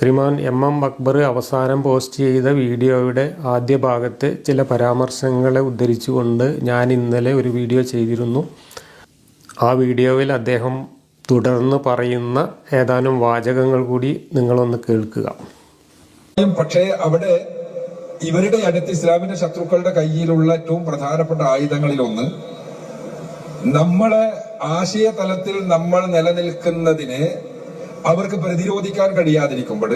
ശ്രീമാൻ M Akbar അവസാനം post ചെയ്ത വീഡിയോയുടെ ആദ്യ ഭാഗത്തെ ചില പരാമർശങ്ങളെ ഉദ്ധരിച്ചുകൊണ്ട് ഞാൻ ഇന്നലെ ഒരു വീഡിയോ ചെയ്തിരുന്നു. ആ വീഡിയോയിൽ അദ്ദേഹം തുടർന്ന് പറയുന്ന ഏതാനും വാചകങ്ങൾ കൂടി നിങ്ങളൊന്ന് കേൾക്കുക. പക്ഷേ അവിടെ ഇവരുടെ അടുത്ത് ഇസ്ലാമിന്റെ ശത്രുക്കളുടെ കയ്യിലുള്ള ഏറ്റവും പ്രധാനപ്പെട്ട ആയുധങ്ങളിലൊന്ന് നമ്മളെ ആശയ തലത്തിൽ നമ്മൾ നിലനിൽക്കുന്നതിനെ അവർക്ക് പ്രതിരോധിക്കാൻ കഴിയാതിരിക്കുമ്പോൾ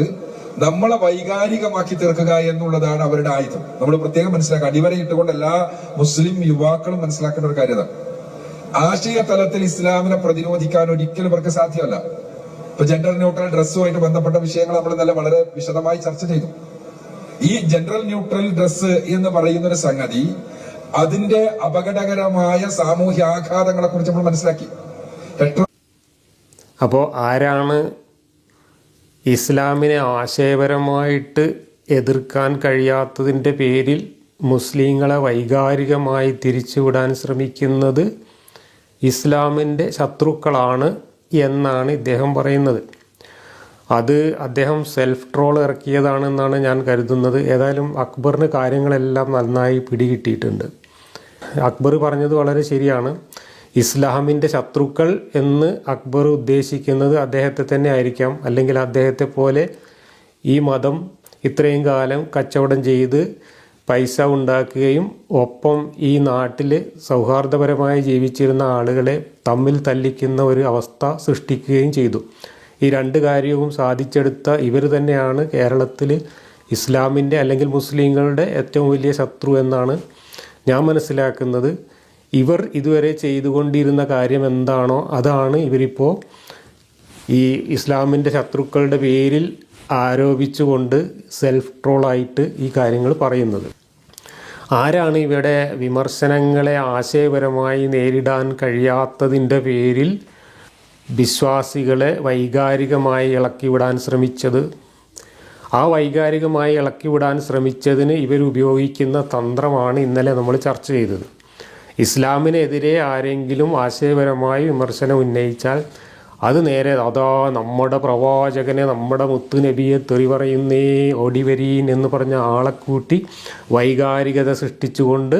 നമ്മളെ വൈകാരികമാക്കി തീർക്കുക എന്നുള്ളതാണ് അവരുടെ ആയുധം. നമ്മൾ പ്രത്യേകം മനസ്സിലാക്കുക, അടിവരയിട്ടുകൊണ്ട് എല്ലാ മുസ്ലിം യുവാക്കളും മനസ്സിലാക്കേണ്ട ഒരു കാര്യമാണ്. ആശയ തലത്തിൽ ഇസ്ലാമിനെ പ്രതിരോധിക്കാൻ ഒരിക്കലും അവർക്ക് സാധ്യമല്ല. ഇപ്പൊ ജെൻഡർ ന്യൂട്രൽ ഡ്രസ്സുമായിട്ട് ബന്ധപ്പെട്ട വിഷയങ്ങൾ നമ്മൾ ഇന്നലെ വളരെ വിശദമായി ചർച്ച ചെയ്തു. ഈ ജെൻഡർ ന്യൂട്രൽ ഡ്രസ്സ് എന്ന് പറയുന്ന ഒരു സംഗതി, അതിന്റെ അപകടകരമായ സാമൂഹ്യ ആഘാതങ്ങളെ കുറിച്ച് നമ്മൾ മനസ്സിലാക്കി. അപ്പോൾ ആരാണ് ഇസ്ലാമിനെ ആശയപരമായിട്ട് എതിർക്കാൻ കഴിയാത്തതിൻ്റെ പേരിൽ മുസ്ലിങ്ങളെ വൈകാരികമായി തിരിച്ചുവിടാൻ ശ്രമിക്കുന്നത്? ഇസ്ലാമിൻ്റെ ശത്രുക്കളാണ് എന്നാണ് ഇദ്ദേഹം പറയുന്നത്. അത് അദ്ദേഹം സെൽഫ് ട്രോൾ ഇറക്കിയതാണെന്നാണ് ഞാൻ കരുതുന്നത്. ഏതായാലും അക്ബറിന് കാര്യങ്ങളെല്ലാം നന്നായി പിടികിട്ടിയിട്ടുണ്ട്. അക്ബർ പറഞ്ഞത് വളരെ ശരിയാണ്. ഇസ്ലാമിൻ്റെ ശത്രുക്കൾ എന്ന് അക്ബർ ഉദ്ദേശിക്കുന്നത് അദ്ദേഹത്തെ തന്നെ ആയിരിക്കാം. അല്ലെങ്കിൽ അദ്ദേഹത്തെ പോലെ ഈ മതം ഇത്രയും കാലം കച്ചവടം ചെയ്ത് പൈസ ഉണ്ടാക്കുകയും ഒപ്പം ഈ നാട്ടിൽ സൗഹാർദ്ദപരമായി ജീവിച്ചിരുന്ന ആളുകളെ തമ്മിൽ തല്ലിക്കുന്ന ഒരു അവസ്ഥ സൃഷ്ടിക്കുകയും ചെയ്തു. ഈ രണ്ട് കാര്യവും സാധിച്ചെടുത്ത ഇവർ തന്നെയാണ് കേരളത്തിൽ ഇസ്ലാമിൻ്റെ അല്ലെങ്കിൽ മുസ്ലിങ്ങളുടെ ഏറ്റവും വലിയ ശത്രു എന്നാണ് ഞാൻ മനസ്സിലാക്കുന്നത്. ഇവർ ഇതുവരെ ചെയ്തുകൊണ്ടിരുന്ന കാര്യം എന്താണോ അതാണ് ഇവരിപ്പോൾ ഈ ഇസ്ലാമിൻ്റെ ശത്രുക്കളുടെ പേരിൽ ആരോപിച്ചുകൊണ്ട് സെൽഫ് ട്രോളായിട്ട് ഈ കാര്യങ്ങൾ പറയുന്നത്. ആരാണ് ഇവിടെ വിമർശനങ്ങളെ ആശയപരമായി നേരിടാൻ കഴിയാത്തതിൻ്റെ പേരിൽ വിശ്വാസികളെ വൈകാരികമായി ഇളക്കിവിടാൻ ശ്രമിച്ചത്? ആ വൈകാരികമായി ഇളക്കിവിടാൻ ശ്രമിച്ചതിന് ഇവരുപയോഗിക്കുന്ന തന്ത്രമാണ് ഇന്നലെ നമ്മൾ ചർച്ച ചെയ്തത്. ഇസ്ലാമിനെതിരെ ആരെങ്കിലും ആശയപരമായി വിമർശനം ഉന്നയിച്ചാൽ അത് നേരെ അതാ നമ്മുടെ പ്രവാചകനെ, നമ്മുടെ മുത്തുനബിയെ തെറി പറയുന്നേ ഓടിവരീൻ എന്ന് പറഞ്ഞ ആളെ കൂട്ടി വൈകാരികത സൃഷ്ടിച്ചുകൊണ്ട്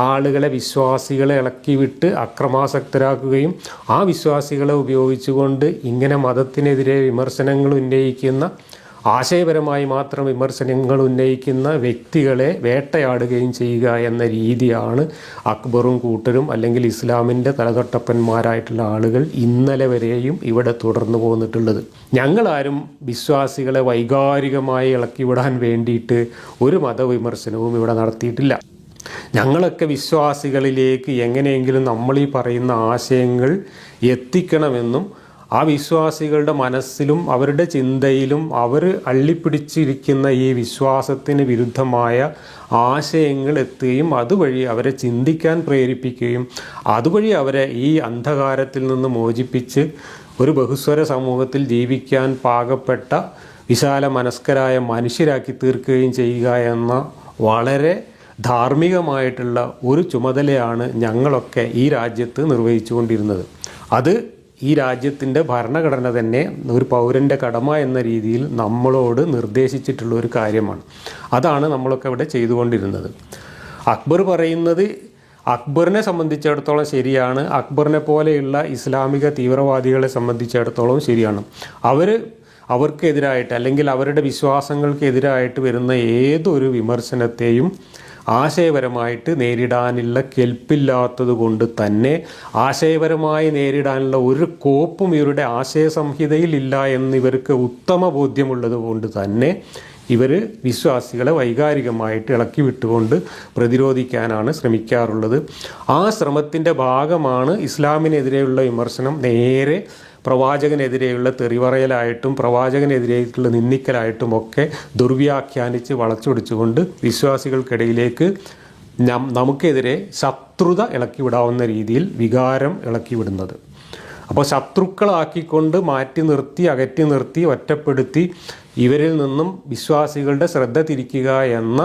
ആളുകളെ, വിശ്വാസികളെ ഇളക്കിവിട്ട് അക്രമാസക്തരാക്കുകയും ആ വിശ്വാസികളെ ഉപയോഗിച്ചുകൊണ്ട് ഇങ്ങനെ മതത്തിനെതിരെ വിമർശനങ്ങൾ ഉന്നയിക്കുന്ന, ആശയപരമായി മാത്രം വിമർശനങ്ങൾ ഉന്നയിക്കുന്ന വ്യക്തികളെ വേട്ടയാടുകയും ചെയ്യുക എന്ന രീതിയാണ് അക്ബറും കൂട്ടരും അല്ലെങ്കിൽ ഇസ്ലാമിൻ്റെ തലതൊട്ടപ്പന്മാരായിട്ടുള്ള ആളുകൾ ഇന്നലെ വരെയും ഇവിടെ തുടർന്നു പോന്നിട്ടുള്ളത്. ഞങ്ങളാരും വിശ്വാസികളെ വൈകാരികമായി ഇളക്കിവിടാൻ വേണ്ടിയിട്ട് ഒരു മതവിമർശനവും ഇവിടെ നടത്തിയിട്ടില്ല. ഞങ്ങളൊക്കെ വിശ്വാസികളിലേക്ക് എങ്ങനെയെങ്കിലും നമ്മളീ പറയുന്ന ആശയങ്ങൾ എത്തിക്കണമെന്നും ആ വിശ്വാസികളുടെ മനസ്സിലും അവരുടെ ചിന്തയിലും അവർ അള്ളിപ്പിടിച്ചിരിക്കുന്ന ഈ വിശ്വാസത്തിന് വിരുദ്ധമായ ആശയങ്ങൾ എത്തുകയും അതുവഴി അവരെ ചിന്തിക്കാൻ പ്രേരിപ്പിക്കുകയും അതുവഴി അവരെ ഈ അന്ധകാരത്തിൽ നിന്ന് മോചിപ്പിച്ച് ഒരു ബഹുസ്വര സമൂഹത്തിൽ ജീവിക്കാൻ പാകപ്പെട്ട വിശാല മനസ്കരായ മനുഷ്യരാക്കി തീർക്കുകയും ചെയ്യുക എന്ന വളരെ ധാർമ്മികമായിട്ടുള്ള ഒരു ചുമതലയാണ് ഞങ്ങളൊക്കെ ഈ രാജ്യത്ത് നിർവഹിച്ചുകൊണ്ടിരുന്നത്. അത് ഈ രാജ്യത്തിൻ്റെ ഭരണഘടന തന്നെ ഒരു പൗരൻ്റെ കടമ എന്ന രീതിയിൽ നമ്മളോട് നിർദ്ദേശിച്ചിട്ടുള്ള ഒരു കാര്യമാണ്. അതാണ് നമ്മളൊക്കെ ഇവിടെ ചെയ്തുകൊണ്ടിരുന്നത്. അക്ബർ പറയുന്നത് അക്ബറിനെ സംബന്ധിച്ചിടത്തോളം ശരിയാണ്. അക്ബറിനെ പോലെയുള്ള ഇസ്ലാമിക തീവ്രവാദികളെ സംബന്ധിച്ചിടത്തോളം ശരിയാണ്. അവർക്കെതിരായിട്ട് അല്ലെങ്കിൽ അവരുടെ വിശ്വാസങ്ങൾക്കെതിരായിട്ട് വരുന്ന ഏതൊരു വിമർശനത്തെയും ആശയപരമായിട്ട് നേരിടാനുള്ള കെൽപ്പില്ലാത്തത് കൊണ്ട് തന്നെ, ആശയപരമായി നേരിടാനുള്ള ഒരു കോപ്പും ഇവരുടെ ആശയ സംഹിതയിൽ ഇല്ല എന്നിവർക്ക് ഉത്തമ ബോധ്യമുള്ളത് കൊണ്ട് തന്നെ ഇവർ വിശ്വാസികളെ വൈകാരികമായിട്ട് ഇളക്കി വിട്ടുകൊണ്ട് പ്രതിരോധിക്കാനാണ് ശ്രമിക്കാറുള്ളത്. ആ ശ്രമത്തിൻ്റെ ഭാഗമാണ് ഇസ്ലാമിനെതിരെയുള്ള വിമർശനം നേരെ പ്രവാചകനെതിരെയുള്ള തെറിവറയലായിട്ടും പ്രവാചകനെതിരെയുള്ള നിന്ദിക്കലായിട്ടും ഒക്കെ ദുർവ്യാഖ്യാനിച്ച് വളച്ചൊടിച്ചുകൊണ്ട് വിശ്വാസികൾക്കിടയിലേക്ക് നമുക്കെതിരെ ശത്രുത ഇളക്കിവിടാവുന്ന രീതിയിൽ വികാരം ഇളക്കിവിടുന്നത്. അപ്പോൾ ശത്രുക്കളാക്കിക്കൊണ്ട് മാറ്റി നിർത്തി, അകറ്റി നിർത്തി, ഒറ്റപ്പെടുത്തി ഇവരിൽ നിന്നും വിശ്വാസികളുടെ ശ്രദ്ധ തിരിക്കുക എന്ന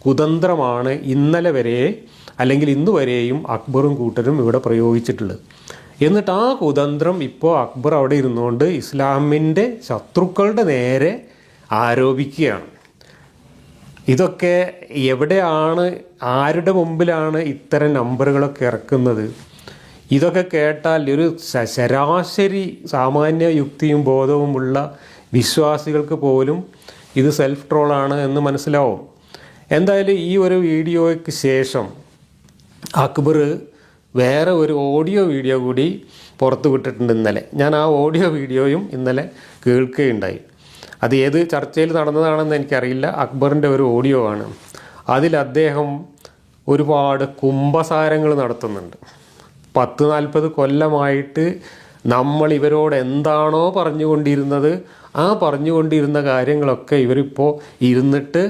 കുതന്ത്രമാണ് ഇന്നലെ വരെ അല്ലെങ്കിൽ ഇന്നുവരെയും അക്ബറും കൂട്ടരും ഇവിടെ പ്രയോഗിച്ചിട്ടുള്ളത്. എന്നിട്ട് ആ കുതന്ത്രം ഇപ്പോൾ അക്ബർ അവിടെ ഇരുന്നുകൊണ്ട് ഇസ്ലാമിൻ്റെ ശത്രുക്കളുടെ നേരെ ആരോപിക്കുകയാണ്. ഇതൊക്കെ എവിടെയാണ്, ആരുടെ മുമ്പിലാണ് ഇത്തരം നമ്പറുകളൊക്കെ ഇറക്കുന്നത്? ഇതൊക്കെ കേട്ടാൽ ഒരു ശരാശരി സാമാന്യ യുക്തിയും ബോധവുമുള്ള വിശ്വാസികൾക്ക് പോലും ഇത് സെൽഫ് ട്രോളാണ് എന്ന് മനസ്സിലാവും. എന്തായാലും ഈ ഒരു വീഡിയോയ്ക്ക് ശേഷം അക്ബർ വേറെ ഒരു ഓഡിയോ വീഡിയോ കൂടി പുറത്തു വിട്ടിട്ടുണ്ട് ഇന്നലെ. ഞാൻ ആ ഓഡിയോ വീഡിയോയും ഇന്നലെ കേൾക്കുകയുണ്ടായി. അത് ഏത് ചർച്ചയിൽ നടന്നതാണെന്ന് എനിക്കറിയില്ല. അക്ബറിൻ്റെ ഒരു ഓഡിയോ ആണ്. അതിൽ അദ്ദേഹം ഒരുപാട് കുംഭസാരങ്ങൾ നടത്തുന്നുണ്ട്. 40-40 കൊല്ലമായിട്ട് നമ്മൾ ഇവരോട് എന്താണോ പറഞ്ഞുകൊണ്ടിരുന്നത്, ആ പറഞ്ഞുകൊണ്ടിരുന്ന കാര്യങ്ങളൊക്കെ ഇവരിപ്പോൾ ഇരുന്നിട്ട്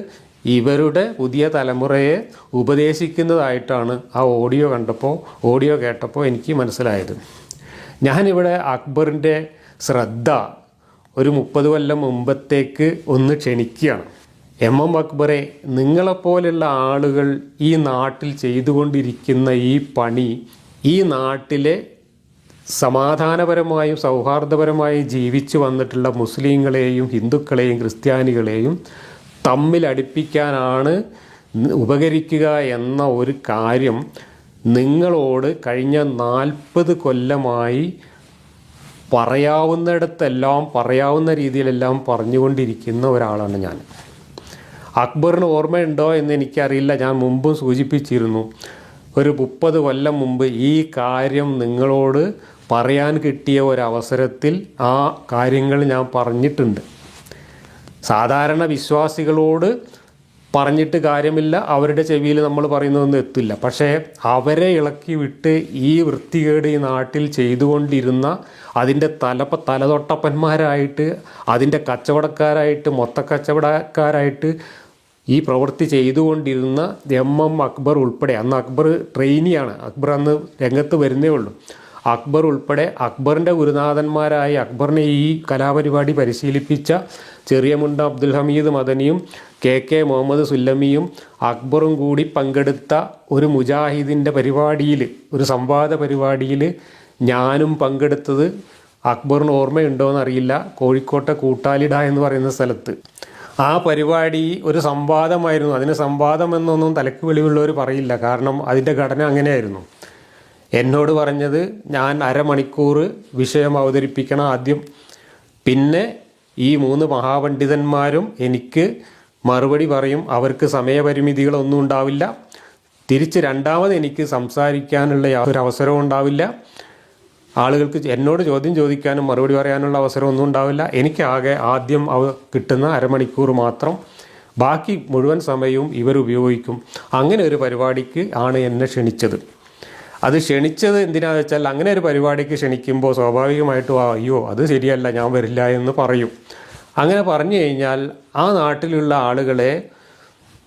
ഇവരുടെ പുതിയ തലമുറയെ ഉപദേശിക്കുന്നതായിട്ടാണ് ആ ഓഡിയോ കേട്ടപ്പോൾ എനിക്ക് മനസ്സിലായത്. ഞാനിവിടെ അക്ബറിൻ്റെ ശ്രദ്ധ ഒരു 30 കൊല്ലം മുമ്പത്തേക്ക് ഒന്ന് ക്ഷണിക്കുകയാണ്. അക്ബറെ, നിങ്ങളെപ്പോലുള്ള ആളുകൾ ഈ നാട്ടിൽ ചെയ്തുകൊണ്ടിരിക്കുന്ന ഈ പണി ഈ നാട്ടിലെ സമാധാനപരമായും സൗഹാർദ്ദപരമായും ജീവിച്ചു വന്നിട്ടുള്ള മുസ്ലിങ്ങളെയും ഹിന്ദുക്കളെയും ക്രിസ്ത്യാനികളെയും തമ്മിലടിപ്പിക്കാനാണ് ഉപകരിക്കുക എന്ന ഒരു കാര്യം നിങ്ങളോട് കഴിഞ്ഞ 40 കൊല്ലമായി പറയാവുന്നിടത്തെല്ലാം പറയാവുന്ന രീതിയിലെല്ലാം പറഞ്ഞുകൊണ്ടിരിക്കുന്ന ഒരാളാണ് ഞാൻ. അക്ബറിന് ഓർമ്മയുണ്ടോ എന്ന് എനിക്കറിയില്ല. ഞാൻ മുമ്പും സൂചിപ്പിച്ചിരുന്നു. ഒരു 30 കൊല്ലം മുമ്പ് ഈ കാര്യം നിങ്ങളോട് പറയാൻ കിട്ടിയ ഒരവസരത്തിൽ ആ കാര്യങ്ങൾ ഞാൻ പറഞ്ഞിട്ടുണ്ട്. സാധാരണ വിശ്വാസികളോട് പറഞ്ഞിട്ട് കാര്യമില്ല, അവരുടെ ചെവിയിൽ നമ്മൾ പറയുന്നതൊന്നും എത്തില്ല. പക്ഷേ അവരെ ഇളക്കി വിട്ട് ഈ വൃത്തികേട് ഈ നാട്ടിൽ ചെയ്തുകൊണ്ടിരുന്ന അതിൻ്റെ തലതൊട്ടപ്പന്മാരായിട്ട്, അതിൻ്റെ കച്ചവടക്കാരായിട്ട്, മൊത്തക്കച്ചവടക്കാരായിട്ട് ഈ പ്രവൃത്തി ചെയ്തുകൊണ്ടിരുന്ന അക്ബർ ഉൾപ്പെടെ, അന്ന് അക്ബർ ട്രെയിനിയാണ്, അക്ബർ അന്ന് രംഗത്ത് വരുന്നേ ഉള്ളൂ, അക്ബർ ഉൾപ്പെടെ അക്ബറിൻ്റെ ഗുരുനാഥന്മാരായി അക്ബറിനെ ഈ കലാപരിപാടി പരിശീലിപ്പിച്ച ചെറിയമുണ്ട അബ്ദുൽ ഹമീദ് മദനിയും KK മുഹമ്മദ് സുല്ലമിയും അക്ബറും കൂടി പങ്കെടുത്ത ഒരു മുജാഹിദിൻ്റെ പരിപാടിയിൽ, ഒരു സംവാദ പരിപാടിയിൽ ഞാനും പങ്കെടുത്തത് അക്ബറിന് ഓർമ്മയുണ്ടോയെന്നറിയില്ല. കോഴിക്കോട്ടെ കൂട്ടാലിട എന്ന് പറയുന്ന സ്ഥലത്ത് ആ പരിപാടി ഒരു സംവാദമായിരുന്നു. അതിന് സംവാദം എന്നൊന്നും തലക്ക് വെളിവുള്ളവർ പറയില്ല, കാരണം അതിൻ്റെ ഘടന അങ്ങനെയായിരുന്നു. എന്നോട് പറഞ്ഞത് ഞാൻ അരമണിക്കൂർ വിഷയം അവതരിപ്പിക്കണം ആദ്യം, പിന്നെ ഈ 3 മഹാപണ്ഡിതന്മാരും എനിക്ക് മറുപടി പറയും. അവർക്ക് സമയപരിമിതികളൊന്നും ഉണ്ടാവില്ല. തിരിച്ച് രണ്ടാമത് എനിക്ക് സംസാരിക്കാനുള്ള യാതൊരു അവസരവും ഉണ്ടാവില്ല. ആളുകൾക്ക് എന്നോട് ചോദ്യം ചോദിക്കാനും മറുപടി പറയാനുള്ള അവസരമൊന്നും ഉണ്ടാവില്ല. എനിക്ക് ആദ്യം കിട്ടുന്ന അരമണിക്കൂർ മാത്രം, ബാക്കി മുഴുവൻ സമയവും ഇവരുപയോഗിക്കും. അങ്ങനെ ഒരു പരിപാടിക്ക് ആണ് എന്നെ ക്ഷണിച്ചത്. അത് ക്ഷണിച്ചത് എന്തിനാണെന്ന് വെച്ചാൽ, അങ്ങനെ ഒരു പരിപാടിക്ക് ക്ഷണിക്കുമ്പോൾ സ്വാഭാവികമായിട്ടും അയ്യോ അത് ശരിയല്ല, ഞാൻ വരില്ല എന്ന് പറയും. അങ്ങനെ പറഞ്ഞു കഴിഞ്ഞാൽ ആ നാട്ടിലുള്ള ആളുകളെ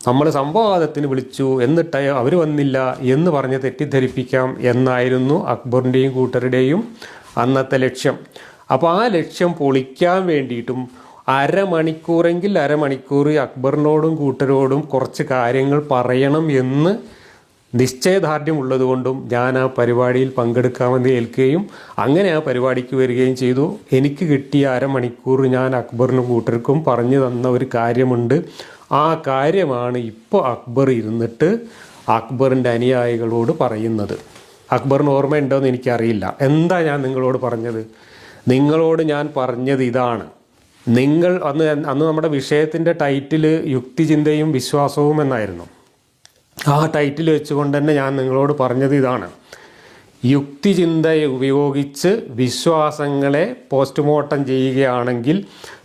നമ്മൾ സംവാദത്തിന് വിളിച്ചു എന്നിട്ട് അവർ വന്നില്ല എന്ന് പറഞ്ഞ് തെറ്റിദ്ധരിപ്പിക്കാം എന്നായിരുന്നു അക്ബറിൻ്റെയും കൂട്ടരുടെയും അന്നത്തെ ലക്ഷ്യം. അപ്പോൾ ആ ലക്ഷ്യം പൊളിക്കാൻ വേണ്ടിയിട്ടും അരമണിക്കൂർ അക്ബറിനോടും കൂട്ടരോടും കുറച്ച് കാര്യങ്ങൾ പറയണം എന്ന് നിശ്ചയദാർഢ്യമുള്ളതുകൊണ്ടും ഞാൻ ആ പരിപാടിയിൽ പങ്കെടുക്കാമെന്ന് ഏൽക്കുകയും അങ്ങനെ ആ പരിപാടിക്ക് വരികയും ചെയ്തു. എനിക്ക് കിട്ടിയ അരമണിക്കൂർ ഞാൻ അക്ബറിനും കൂട്ടർക്കും പറഞ്ഞു തന്ന ഒരു കാര്യമുണ്ട്. ആ കാര്യമാണ് ഇപ്പോൾ അക്ബർ ഇരുന്നിട്ട് അക്ബറിൻ്റെ അനുയായികളോട് പറയുന്നത്. അക്ബറിന് ഓർമ്മയുണ്ടോയെന്ന് എനിക്കറിയില്ല. എന്താ ഞാൻ നിങ്ങളോട് പറഞ്ഞത്? നിങ്ങളോട് ഞാൻ പറഞ്ഞത് ഇതാണ്. നിങ്ങൾ അന്ന് നമ്മുടെ വിഷയത്തിൻ്റെ ടൈറ്റിൽ യുക്തിചിന്തയും വിശ്വാസവും എന്നായിരുന്നു. ആ ടൈറ്റിൽ വെച്ചുകൊണ്ട് തന്നെ ഞാൻ നിങ്ങളോട് പറഞ്ഞത് ഇതാണ്. യുക്തിചിന്തയെ ഉപയോഗിച്ച് വിശ്വാസങ്ങളെ പോസ്റ്റ്മോർട്ടം ചെയ്യുകയാണെങ്കിൽ,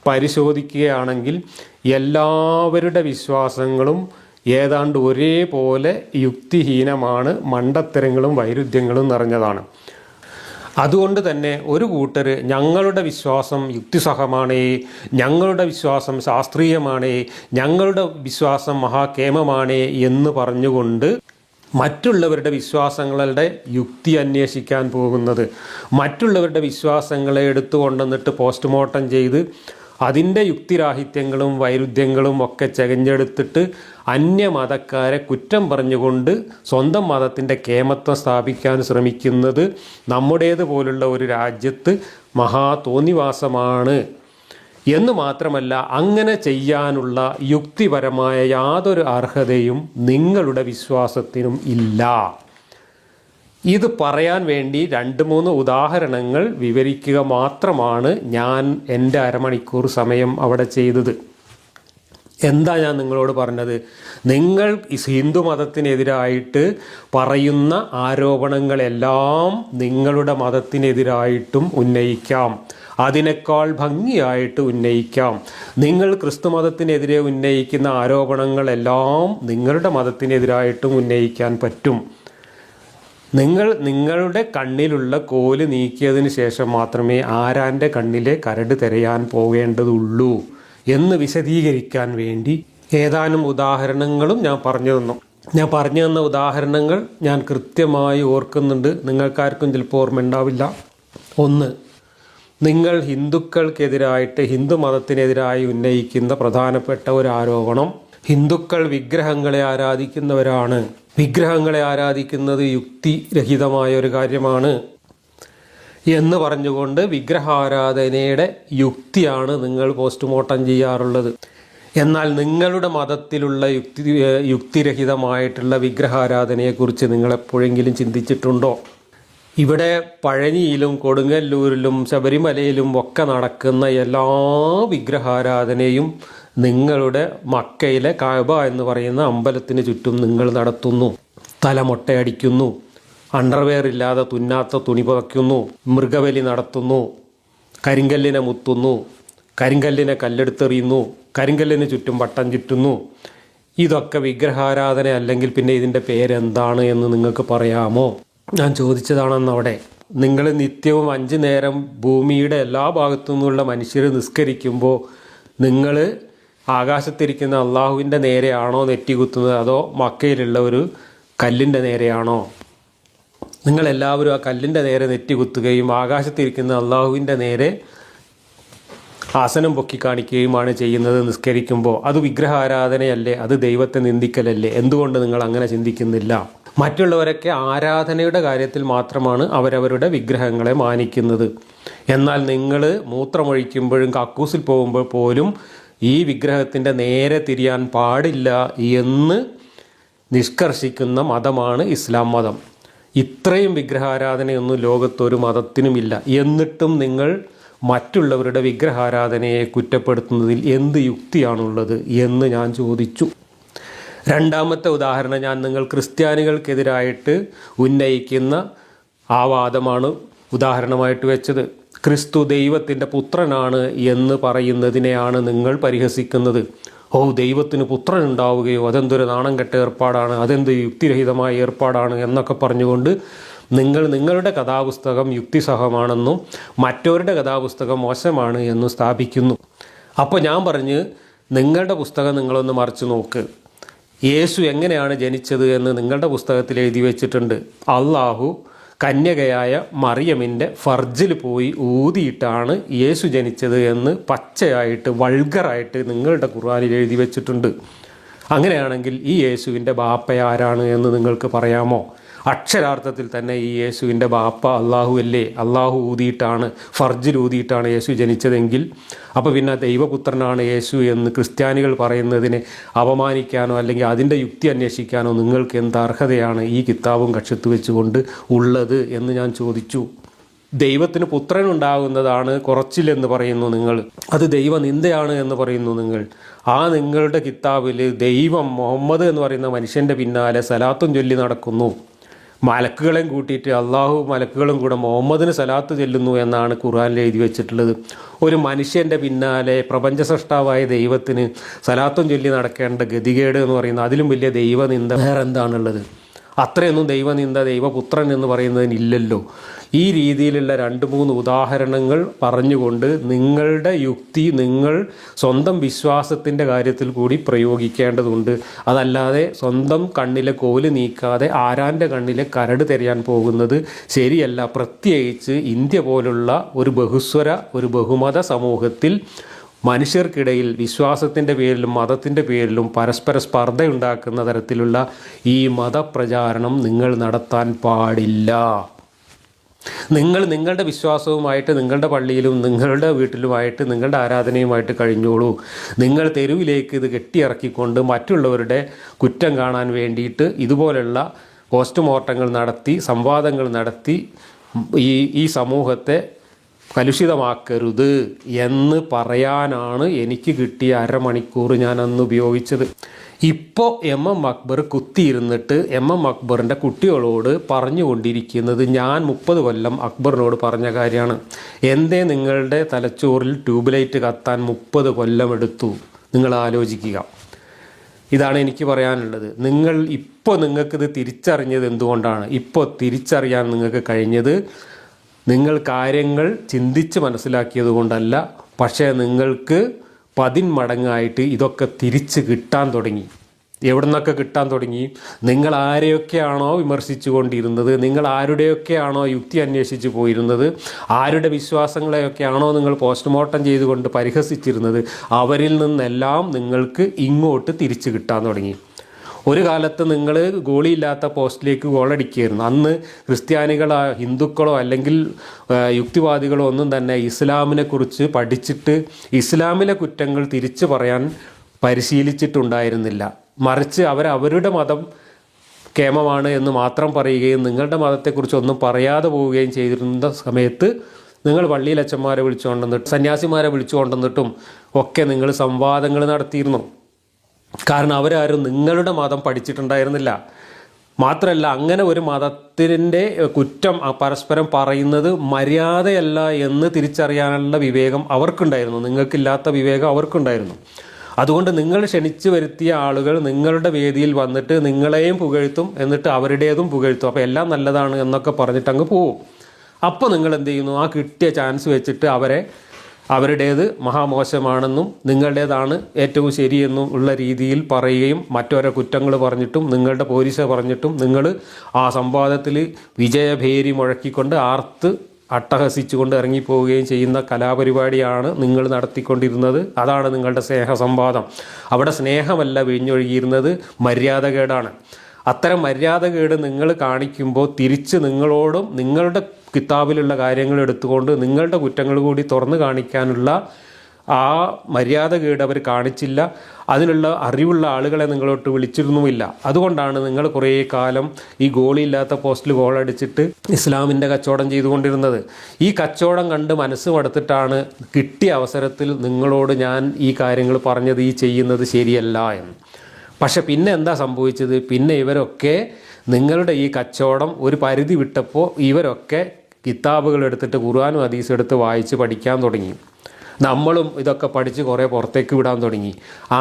പരിശോധിക്കുകയാണെങ്കിൽ എല്ലാവരുടെ വിശ്വാസങ്ങളും ഏതാണ്ട് ഒരേപോലെ യുക്തിഹീനമാണ്, മണ്ടത്തരങ്ങളും വൈരുദ്ധ്യങ്ങളും നിറഞ്ഞതാണ്. അതുകൊണ്ട് തന്നെ ഒരു കൂട്ടർ ഞങ്ങളുടെ വിശ്വാസം യുക്തിസഹമാണ്, ഞങ്ങളുടെ വിശ്വാസം ശാസ്ത്രീയമാണ്, ഞങ്ങളുടെ വിശ്വാസം മഹാകേമമാണ് എന്ന് പറഞ്ഞുകൊണ്ട് മറ്റുള്ളവരുടെ വിശ്വാസങ്ങളുടെ യുക്തി അന്വേഷിക്കാൻ പോകുന്നത്, മറ്റുള്ളവരുടെ വിശ്വാസങ്ങളെ എടുത്തുകൊണ്ടുവന്നിട്ട് പോസ്റ്റ്മോർട്ടം ചെയ്ത് അതിൻ്റെ യുക്തിരാഹിത്യങ്ങളും വൈരുദ്ധ്യങ്ങളും ഒക്കെ ചകഞ്ഞെടുത്തിട്ട് അന്യമതക്കാരെ കുറ്റം പറഞ്ഞുകൊണ്ട് സ്വന്തം മതത്തിൻ്റെ കേമത്വം സ്ഥാപിക്കാൻ ശ്രമിക്കുന്നത് നമ്മുടേതുപോലുള്ള ഒരു രാജ്യത്ത് മഹാ തോന്നിവാസമാണ് എന്ന് മാത്രമല്ല, അങ്ങനെ ചെയ്യാനുള്ള യുക്തിപരമായ യാതൊരു അർഹതയും നിങ്ങളുടെ വിശ്വാസത്തിനും ഇല്ല. ഇത് പറയാൻ വേണ്ടി 2-3 ഉദാഹരണങ്ങൾ വിവരിക്കുക മാത്രമാണ് ഞാൻ എൻ്റെ അരമണിക്കൂർ സമയം അവിടെ ചെയ്തത്. എന്താ ഞാൻ നിങ്ങളോട് പറഞ്ഞത്? നിങ്ങൾ ഹിന്ദു മതത്തിനെതിരായിട്ട് പറയുന്ന ആരോപണങ്ങളെല്ലാം നിങ്ങളുടെ മതത്തിനെതിരായിട്ടും ഉന്നയിക്കാം, അതിനേക്കാൾ ഭംഗിയായിട്ട് ഉന്നയിക്കാം. നിങ്ങൾ ക്രിസ്തു മതത്തിനെതിരെ ഉന്നയിക്കുന്ന ആരോപണങ്ങളെല്ലാം നിങ്ങളുടെ മതത്തിനെതിരായിട്ടും ഉന്നയിക്കാൻ പറ്റും. നിങ്ങളുടെ കണ്ണിലുള്ള കോല് നീക്കിയതിന് ശേഷം മാത്രമേ ആരാൻ്റെ കണ്ണിലെ കരട് തിരയാൻ പോകേണ്ടതുള്ളൂ എന്ന് വിശദീകരിക്കാൻ വേണ്ടി ഏതാനും ഉദാഹരണങ്ങളും ഞാൻ പറഞ്ഞു തന്നു. ഞാൻ പറഞ്ഞു തന്ന ഉദാഹരണങ്ങൾ ഞാൻ കൃത്യമായി ഓർക്കുന്നുണ്ട്. നിങ്ങൾക്കാർക്കും ചിലപ്പോൾ ഓർമ്മ ഉണ്ടാവില്ല. 1, നിങ്ങൾ ഹിന്ദുക്കൾക്കെതിരായിട്ട് ഹിന്ദു മതത്തിനെതിരായി ഉന്നയിക്കുന്ന പ്രധാനപ്പെട്ട ഒരു ആരോപണം, ഹിന്ദുക്കൾ വിഗ്രഹങ്ങളെ ആരാധിക്കുന്നവരാണ്, വിഗ്രഹങ്ങളെ ആരാധിക്കുന്നത് യുക്തിരഹിതമായ ഒരു കാര്യമാണ് എന്ന് പറഞ്ഞുകൊണ്ട് വിഗ്രഹാരാധനയുടെ യുക്തിയാണ് നിങ്ങൾ പോസ്റ്റ്മോർട്ടം ചെയ്യാറുള്ളത്. എന്നാൽ നിങ്ങളുടെ മതത്തിലുള്ള യുക്തിരഹിതമായിട്ടുള്ള വിഗ്രഹാരാധനയെക്കുറിച്ച് നിങ്ങളെപ്പോഴെങ്കിലും ചിന്തിച്ചിട്ടുണ്ടോ? ഇവിടെ പഴനിയിലും കൊടുങ്ങല്ലൂരിലും ശബരിമലയിലും ഒക്കെ നടക്കുന്ന എല്ലാ വിഗ്രഹാരാധനയും നിങ്ങളുടെ മക്കയിലെ കഅബ എന്ന് പറയുന്ന അമ്പലത്തിന് ചുറ്റും നിങ്ങൾ നടത്തുന്നു. തലമൊട്ടയടിക്കുന്നു, അണ്ടർവെയർ ഇല്ലാതെ തുന്നാത്ത തുണി പുതയ്ക്കുന്നു, മൃഗബലി നടത്തുന്നു, കരിങ്കല്ലിനെ മുത്തുന്നു, കരിങ്കല്ലിനെ കല്ലെടുത്തെറിയുന്നു, കരിങ്കല്ലിന് ചുറ്റും വട്ടം ചുറ്റുന്നു. ഇതൊക്കെ വിഗ്രഹാരാധന അല്ലെങ്കിൽ പിന്നെ ഇതിൻ്റെ പേരെന്താണ് എന്ന് നിങ്ങൾക്ക് പറയാമോ? ഞാൻ ചോദിച്ചതാണെന്നവിടെ. നിങ്ങൾ നിത്യവും 5 നേരം ഭൂമിയുടെ എല്ലാ ഭാഗത്തു നിന്നുള്ള മനുഷ്യർ നിസ്കരിക്കുമ്പോൾ നിങ്ങൾ ആകാശത്തിരിക്കുന്ന അള്ളാഹുവിൻ്റെ നേരെയാണോ നെറ്റികുത്തുന്നത്, അതോ മക്കയിലുള്ള ഒരു കല്ലിൻ്റെ നേരെയാണോ? നിങ്ങളെല്ലാവരും ആ കല്ലിൻ്റെ നേരെ നെറ്റികുത്തുകയും ആകാശത്തിരിക്കുന്ന അള്ളാഹുവിൻ്റെ നേരെ ആസനം പൊക്കി കാണിക്കുകയുമാണ് ചെയ്യുന്നത് നിസ്കരിക്കുമ്പോൾ. അത് വിഗ്രഹാരാധനയല്ലേ? അത് ദൈവത്തെ നിന്ദിക്കലല്ലേ? എന്തുകൊണ്ട് നിങ്ങൾ അങ്ങനെ ചിന്തിക്കുന്നില്ല? മറ്റുള്ളവരൊക്കെ ആരാധനയുടെ കാര്യത്തിൽ മാത്രമാണ് അവരവരുടെ വിഗ്രഹങ്ങളെ മാനിക്കുന്നത്. എന്നാൽ നിങ്ങൾ മൂത്രമൊഴിക്കുമ്പോഴും കക്കൂസിൽ പോകുമ്പോൾ പോലും ഈ വിഗ്രഹത്തിൻ്റെ നേരെ തിരിയാൻ പാടില്ല എന്ന് നിഷ്കർഷിക്കുന്ന മതമാണ് ഇസ്ലാം മതം. ഇത്രയും വിഗ്രഹാരാധനയൊന്നും ലോകത്തൊരു മതത്തിനുമില്ല. എന്നിട്ടും നിങ്ങൾ മറ്റുള്ളവരുടെ വിഗ്രഹാരാധനയെ കുറ്റപ്പെടുത്തുന്നതിൽ എന്ത് യുക്തിയാണുള്ളത് എന്ന് ഞാൻ ചോദിച്ചു. 2ാമത്തെ ഉദാഹരണം ഞാൻ നിങ്ങൾ ക്രിസ്ത്യാനികൾക്കെതിരായിട്ട് ഉന്നയിക്കുന്ന ആ വാദമാണ് ഉദാഹരണമായിട്ട് വെച്ചത്. ക്രിസ്തു ദൈവത്തിൻ്റെ പുത്രനാണ് എന്ന് പറയുന്നതിനെയാണ് നിങ്ങൾ പരിഹസിക്കുന്നത്. ദൈവത്തിന് പുത്രൻ ഉണ്ടാവുകയോ, അതെന്തൊരു നാണം കെട്ട ഏർപ്പാടാണ്, അതെന്ത് യുക്തിരഹിതമായ ഏർപ്പാടാണ് എന്നൊക്കെ പറഞ്ഞുകൊണ്ട് നിങ്ങൾ നിങ്ങളുടെ കഥാപുസ്തകം യുക്തിസഹമാണെന്നും മറ്റവരുടെ കഥാപുസ്തകം മോശമാണ് എന്നും സ്ഥാപിക്കുന്നു. അപ്പോൾ ഞാൻ പറഞ്ഞ്, നിങ്ങളുടെ പുസ്തകം നിങ്ങളൊന്ന് മറിച്ച് നോക്ക്. യേശു എങ്ങനെയാണ് ജനിച്ചത് എന്ന് നിങ്ങളുടെ പുസ്തകത്തിൽ എഴുതി വെച്ചിട്ടുണ്ട്. അള്ളാഹു കന്യകയായ മറിയമിൻ്റെ ഫർജിൽ പോയി ഊതിയിട്ടാണ് യേശു ജനിച്ചത് എന്ന് പച്ചയായിട്ട് വൾഗറായിട്ട് നിങ്ങളുടെ ഖുർആനിൽ എഴുതി വെച്ചിട്ടുണ്ട്. അങ്ങനെയാണെങ്കിൽ ഈ യേശുവിൻ്റെ ബാപ്പ ആരാണ് എന്ന് നിങ്ങൾക്ക് പറയാമോ? അക്ഷരാർത്ഥത്തിൽ തന്നെ ഈ യേശുവിൻ്റെ ബാപ്പ അള്ളാഹു അല്ലേ? അള്ളാഹു ഊതിയിട്ടാണ്, ഫർജിൽ ഊതിയിട്ടാണ് യേശു ജനിച്ചതെങ്കിൽ അപ്പോൾ പിന്നെ ദൈവപുത്രനാണ് യേശു എന്ന് ക്രിസ്ത്യാനികൾ പറയുന്നതിനെ അപമാനിക്കാനോ അല്ലെങ്കിൽ അതിൻ്റെ യുക്തി അന്വേഷിക്കാനോ നിങ്ങൾക്ക് എന്ത് അർഹതയാണ് ഈ കിതാബും കക്ഷത്ത് വെച്ചുകൊണ്ട് ഉള്ളത് എന്ന് ഞാൻ ചോദിച്ചു. ദൈവത്തിന് പുത്രനുണ്ടാകുന്നതാണ് കുറച്ചിലെന്ന് പറയുന്നു നിങ്ങൾ, അത് ദൈവനിന്ദയാണ് എന്ന് പറയുന്നു നിങ്ങൾ. ആ നിങ്ങളുടെ കിതാബിൽ ദൈവം മുഹമ്മദ് എന്ന് പറയുന്ന മനുഷ്യൻ്റെ പിന്നാലെ സലാത്തും ചൊല്ലി നടക്കുന്നു. മലക്കുകളെയും കൂട്ടിയിട്ട് അള്ളാഹു മലക്കുകളും കൂടെ മുഹമ്മദിന് സലാത്ത് ചെല്ലുന്നു എന്നാണ് ഖുർആനിൽ എഴുതി വെച്ചിട്ടുള്ളത്. ഒരു മനുഷ്യൻ്റെ പിന്നാലെ പ്രപഞ്ചസൃഷ്ടാവായ ദൈവത്തിന് സലാത്തും ചൊല്ലി നടക്കേണ്ട ഗതികേട് എന്ന് പറയുന്നത് അതിലും വലിയ ദൈവനിന്ദ വേറെ എന്താണുള്ളത്? അത്രയൊന്നും ദൈവനിന്ദ ദൈവപുത്രൻ എന്ന് പറയുന്നതിനില്ലല്ലോ. ഈ രീതിയിലുള്ള 2-3 ഉദാഹരണങ്ങൾ പറഞ്ഞുകൊണ്ട് നിങ്ങളുടെ യുക്തി നിങ്ങൾ സ്വന്തം വിശ്വാസത്തിൻ്റെ കാര്യത്തിൽ കൂടി പ്രയോഗിക്കേണ്ടതുണ്ട്. അതല്ലാതെ സ്വന്തം കണ്ണിലെ കോല് നീക്കാതെ ആരാൻ്റെ കണ്ണിലെ കരട് തിരയാൻ പോകുന്നത് ശരിയല്ല. പ്രത്യേകിച്ച് ഇന്ത്യ പോലുള്ള ഒരു ബഹുമത സമൂഹത്തിൽ മനുഷ്യർക്കിടയിൽ വിശ്വാസത്തിൻ്റെ പേരിലും മതത്തിൻ്റെ പേരിലും പരസ്പര സ്പർദ്ധയുണ്ടാക്കുന്ന തരത്തിലുള്ള ഈ മതപ്രചാരണം നിങ്ങൾ നടത്താൻ പാടില്ല. നിങ്ങളുടെ വിശ്വാസവുമായിട്ട് നിങ്ങളുടെ പള്ളിയിലും നിങ്ങളുടെ വീട്ടിലുമായിട്ട് നിങ്ങളുടെ ആരാധനയുമായിട്ട് കഴിഞ്ഞോളൂ. നിങ്ങൾ തെരുവിലേക്ക് ഇത് കെട്ടിയിറക്കിക്കൊണ്ട് മറ്റുള്ളവരുടെ കുറ്റം കാണാൻ വേണ്ടിയിട്ട് ഇതുപോലുള്ള പോസ്റ്റ്മോർട്ടങ്ങൾ നടത്തി സംവാദങ്ങൾ നടത്തി ഈ സമൂഹത്തെ കലുഷിതമാക്കരുത് എന്ന് പറയാനാണ് എനിക്ക് കിട്ടിയ അരമണിക്കൂർ ഞാൻ അന്ന് ഉപയോഗിച്ചത്. ഇപ്പോൾ എം അക്ബർ കുത്തിയിരുന്നിട്ട് എം അക്ബറിൻ്റെ കുട്ടികളോട് പറഞ്ഞുകൊണ്ടിരിക്കുന്നത് ഞാൻ 30 കൊല്ലം അക്ബറിനോട് പറഞ്ഞ കാര്യമാണ്. എന്തേ നിങ്ങളുടെ തലച്ചോറിൽ ട്യൂബ് ലൈറ്റ് കത്താൻ 30 കൊല്ലം എടുത്തു? നിങ്ങൾ ആലോചിക്കുക. ഇതാണ് എനിക്ക് പറയാനുള്ളത്. നിങ്ങൾക്കിത് തിരിച്ചറിഞ്ഞത് എന്തുകൊണ്ടാണ്? ഇപ്പോൾ തിരിച്ചറിയാൻ നിങ്ങൾക്ക് കഴിഞ്ഞത് നിങ്ങൾ കാര്യങ്ങൾ ചിന്തിച്ച് മനസ്സിലാക്കിയത് കൊണ്ടല്ല, പക്ഷേ നിങ്ങൾക്ക് 10 മടങ്ങായിട്ട് ഇതൊക്കെ തിരിച്ച് കിട്ടാൻ തുടങ്ങി. എവിടെ നിന്നൊക്കെ കിട്ടാൻ തുടങ്ങി? നിങ്ങൾ ആരെയൊക്കെയാണോ വിമർശിച്ചു കൊണ്ടിരുന്നത്, നിങ്ങൾ ആരുടെയൊക്കെയാണോ യുക്തി അന്വേഷിച്ച് പോയിരുന്നത്, ആരുടെ വിശ്വാസങ്ങളെയൊക്കെയാണോ നിങ്ങൾ പോസ്റ്റ്മോർട്ടം ചെയ്തുകൊണ്ട് പരിഹസിച്ചിരുന്നത്, അവരിൽ നിന്നെല്ലാം നിങ്ങൾക്ക് ഇങ്ങോട്ട് തിരിച്ച് കിട്ടാൻ തുടങ്ങി. ഒരു കാലത്ത് നിങ്ങൾ ഗോളിയില്ലാത്ത പോസ്റ്റിലേക്ക് ഗോളടിക്കുകയായിരുന്നു. അന്ന് ക്രിസ്ത്യാനികളോ ഹിന്ദുക്കളോ അല്ലെങ്കിൽ യുക്തിവാദികളോ ഒന്നും തന്നെ ഇസ്ലാമിനെക്കുറിച്ച് പഠിച്ചിട്ട് ഇസ്ലാമിലെ കുറ്റങ്ങൾ തിരിച്ചു പറയാൻ പരിശീലിച്ചിട്ടുണ്ടായിരുന്നില്ല. മറിച്ച് അവരുടെ മതം കേമമാണ് എന്ന് മാത്രം പറയുകയും നിങ്ങളുടെ മതത്തെക്കുറിച്ചൊന്നും പറയാതെ പോവുകയും ചെയ്തിരുന്ന സമയത്ത് നിങ്ങൾ പള്ളിയിലച്ചന്മാരെ വിളിച്ചുകൊണ്ടുവന്നിട്ടും സന്യാസിമാരെ വിളിച്ചുകൊണ്ടുവന്നിട്ടും ഒക്കെ നിങ്ങൾ സംവാദങ്ങൾ നടത്തിയിരുന്നു. കാരണം അവരാരും നിങ്ങളുടെ മതം പഠിച്ചിട്ടുണ്ടായിരുന്നില്ല. മാത്രമല്ല, അങ്ങനെ ഒരു മതത്തിൻ്റെ കുറ്റം പരസ്പരം പറയുന്നത് മര്യാദയല്ല എന്ന് തിരിച്ചറിയാനുള്ള വിവേകം അവർക്കുണ്ടായിരുന്നു. നിങ്ങൾക്കില്ലാത്ത വിവേകം അവർക്കുണ്ടായിരുന്നു. അതുകൊണ്ട് നിങ്ങൾ ക്ഷണിച്ചു വരുത്തിയ ആളുകൾ നിങ്ങളുടെ വേദിയിൽ വന്നിട്ട് നിങ്ങളെയും പുകഴ്ത്തും, എന്നിട്ട് അവരുടേതും പുകഴ്ത്തും. അപ്പോൾ എല്ലാം നല്ലതാണ് എന്നൊക്കെ പറഞ്ഞിട്ട് അങ്ങ് പോവും. അപ്പോൾ നിങ്ങൾ എന്ത് ചെയ്യുന്നു? ആ കിട്ടിയ ചാൻസ് വെച്ചിട്ട് അവരുടേത് മഹാമോശമാണെന്നും നിങ്ങളുടേതാണ് ഏറ്റവും ശരിയെന്നും ഉള്ള രീതിയിൽ പറയുകയും മറ്റോരോ കുറ്റങ്ങൾ പറഞ്ഞിട്ടും നിങ്ങളുടെ പോലീസ പറഞ്ഞിട്ടും നിങ്ങൾ ആ സംവാദത്തിൽ വിജയഭേരി മുഴക്കിക്കൊണ്ട് ആർത്ത് അട്ടഹസിച്ചുകൊണ്ട് ഇറങ്ങിപ്പോവുകയും ചെയ്യുന്ന കലാപരിപാടിയാണ് നിങ്ങൾ നടത്തിക്കൊണ്ടിരുന്നത്. അതാണ് നിങ്ങളുടെ സ്നേഹസംവാദം. അവിടെ സ്നേഹമല്ല വിഴിഞ്ഞൊഴുകിയിരുന്നത്, മര്യാദകേടാണ്. അത്തരം മര്യാദകേട് നിങ്ങൾ കാണിക്കുമ്പോൾ തിരിച്ച് നിങ്ങളോടും നിങ്ങളുടെ കിതാബിലുള്ള കാര്യങ്ങൾ എടുത്തുകൊണ്ട് നിങ്ങളുടെ കുറ്റങ്ങൾ കൂടി തുറന്നു കാണിക്കാനുള്ള ആ മര്യാദകേട് അവർ കാണിച്ചില്ല. അതിനുള്ള അറിവുള്ള ആളുകളെ നിങ്ങളോട്ട് വിളിച്ചിരുന്നുമില്ല. അതുകൊണ്ടാണ് നിങ്ങൾ കുറേ കാലം ഈ ഗോളിയില്ലാത്ത പോസ്റ്റിൽ ഗോളടിച്ചിട്ട് ഇസ്ലാമിൻ്റെ കച്ചവടം ചെയ്തുകൊണ്ടിരുന്നത്. ഈ കച്ചവടം കണ്ട് മനസ്സ് മടുത്തിട്ടാണ് കിട്ടിയ അവസരത്തിൽ നിങ്ങളോട് ഞാൻ ഈ കാര്യങ്ങൾ പറഞ്ഞത്, ഈ ചെയ്യുന്നത് ശരിയല്ല എന്ന്. പക്ഷെ പിന്നെ എന്താ സംഭവിച്ചത്? പിന്നെ ഇവരൊക്കെ നിങ്ങളുടെ ഈ കച്ചവടം ഒരു പരിധി വിട്ടപ്പോൾ ഇവരൊക്കെ കിതാബുകൾ എടുത്തിട്ട് ഖുർആനും ഹദീസും എടുത്ത് വായിച്ച് പഠിക്കാൻ തുടങ്ങി. നമ്മളും ഇതൊക്കെ പഠിച്ച് കുറേ പുറത്തേക്ക് വിടാൻ തുടങ്ങി.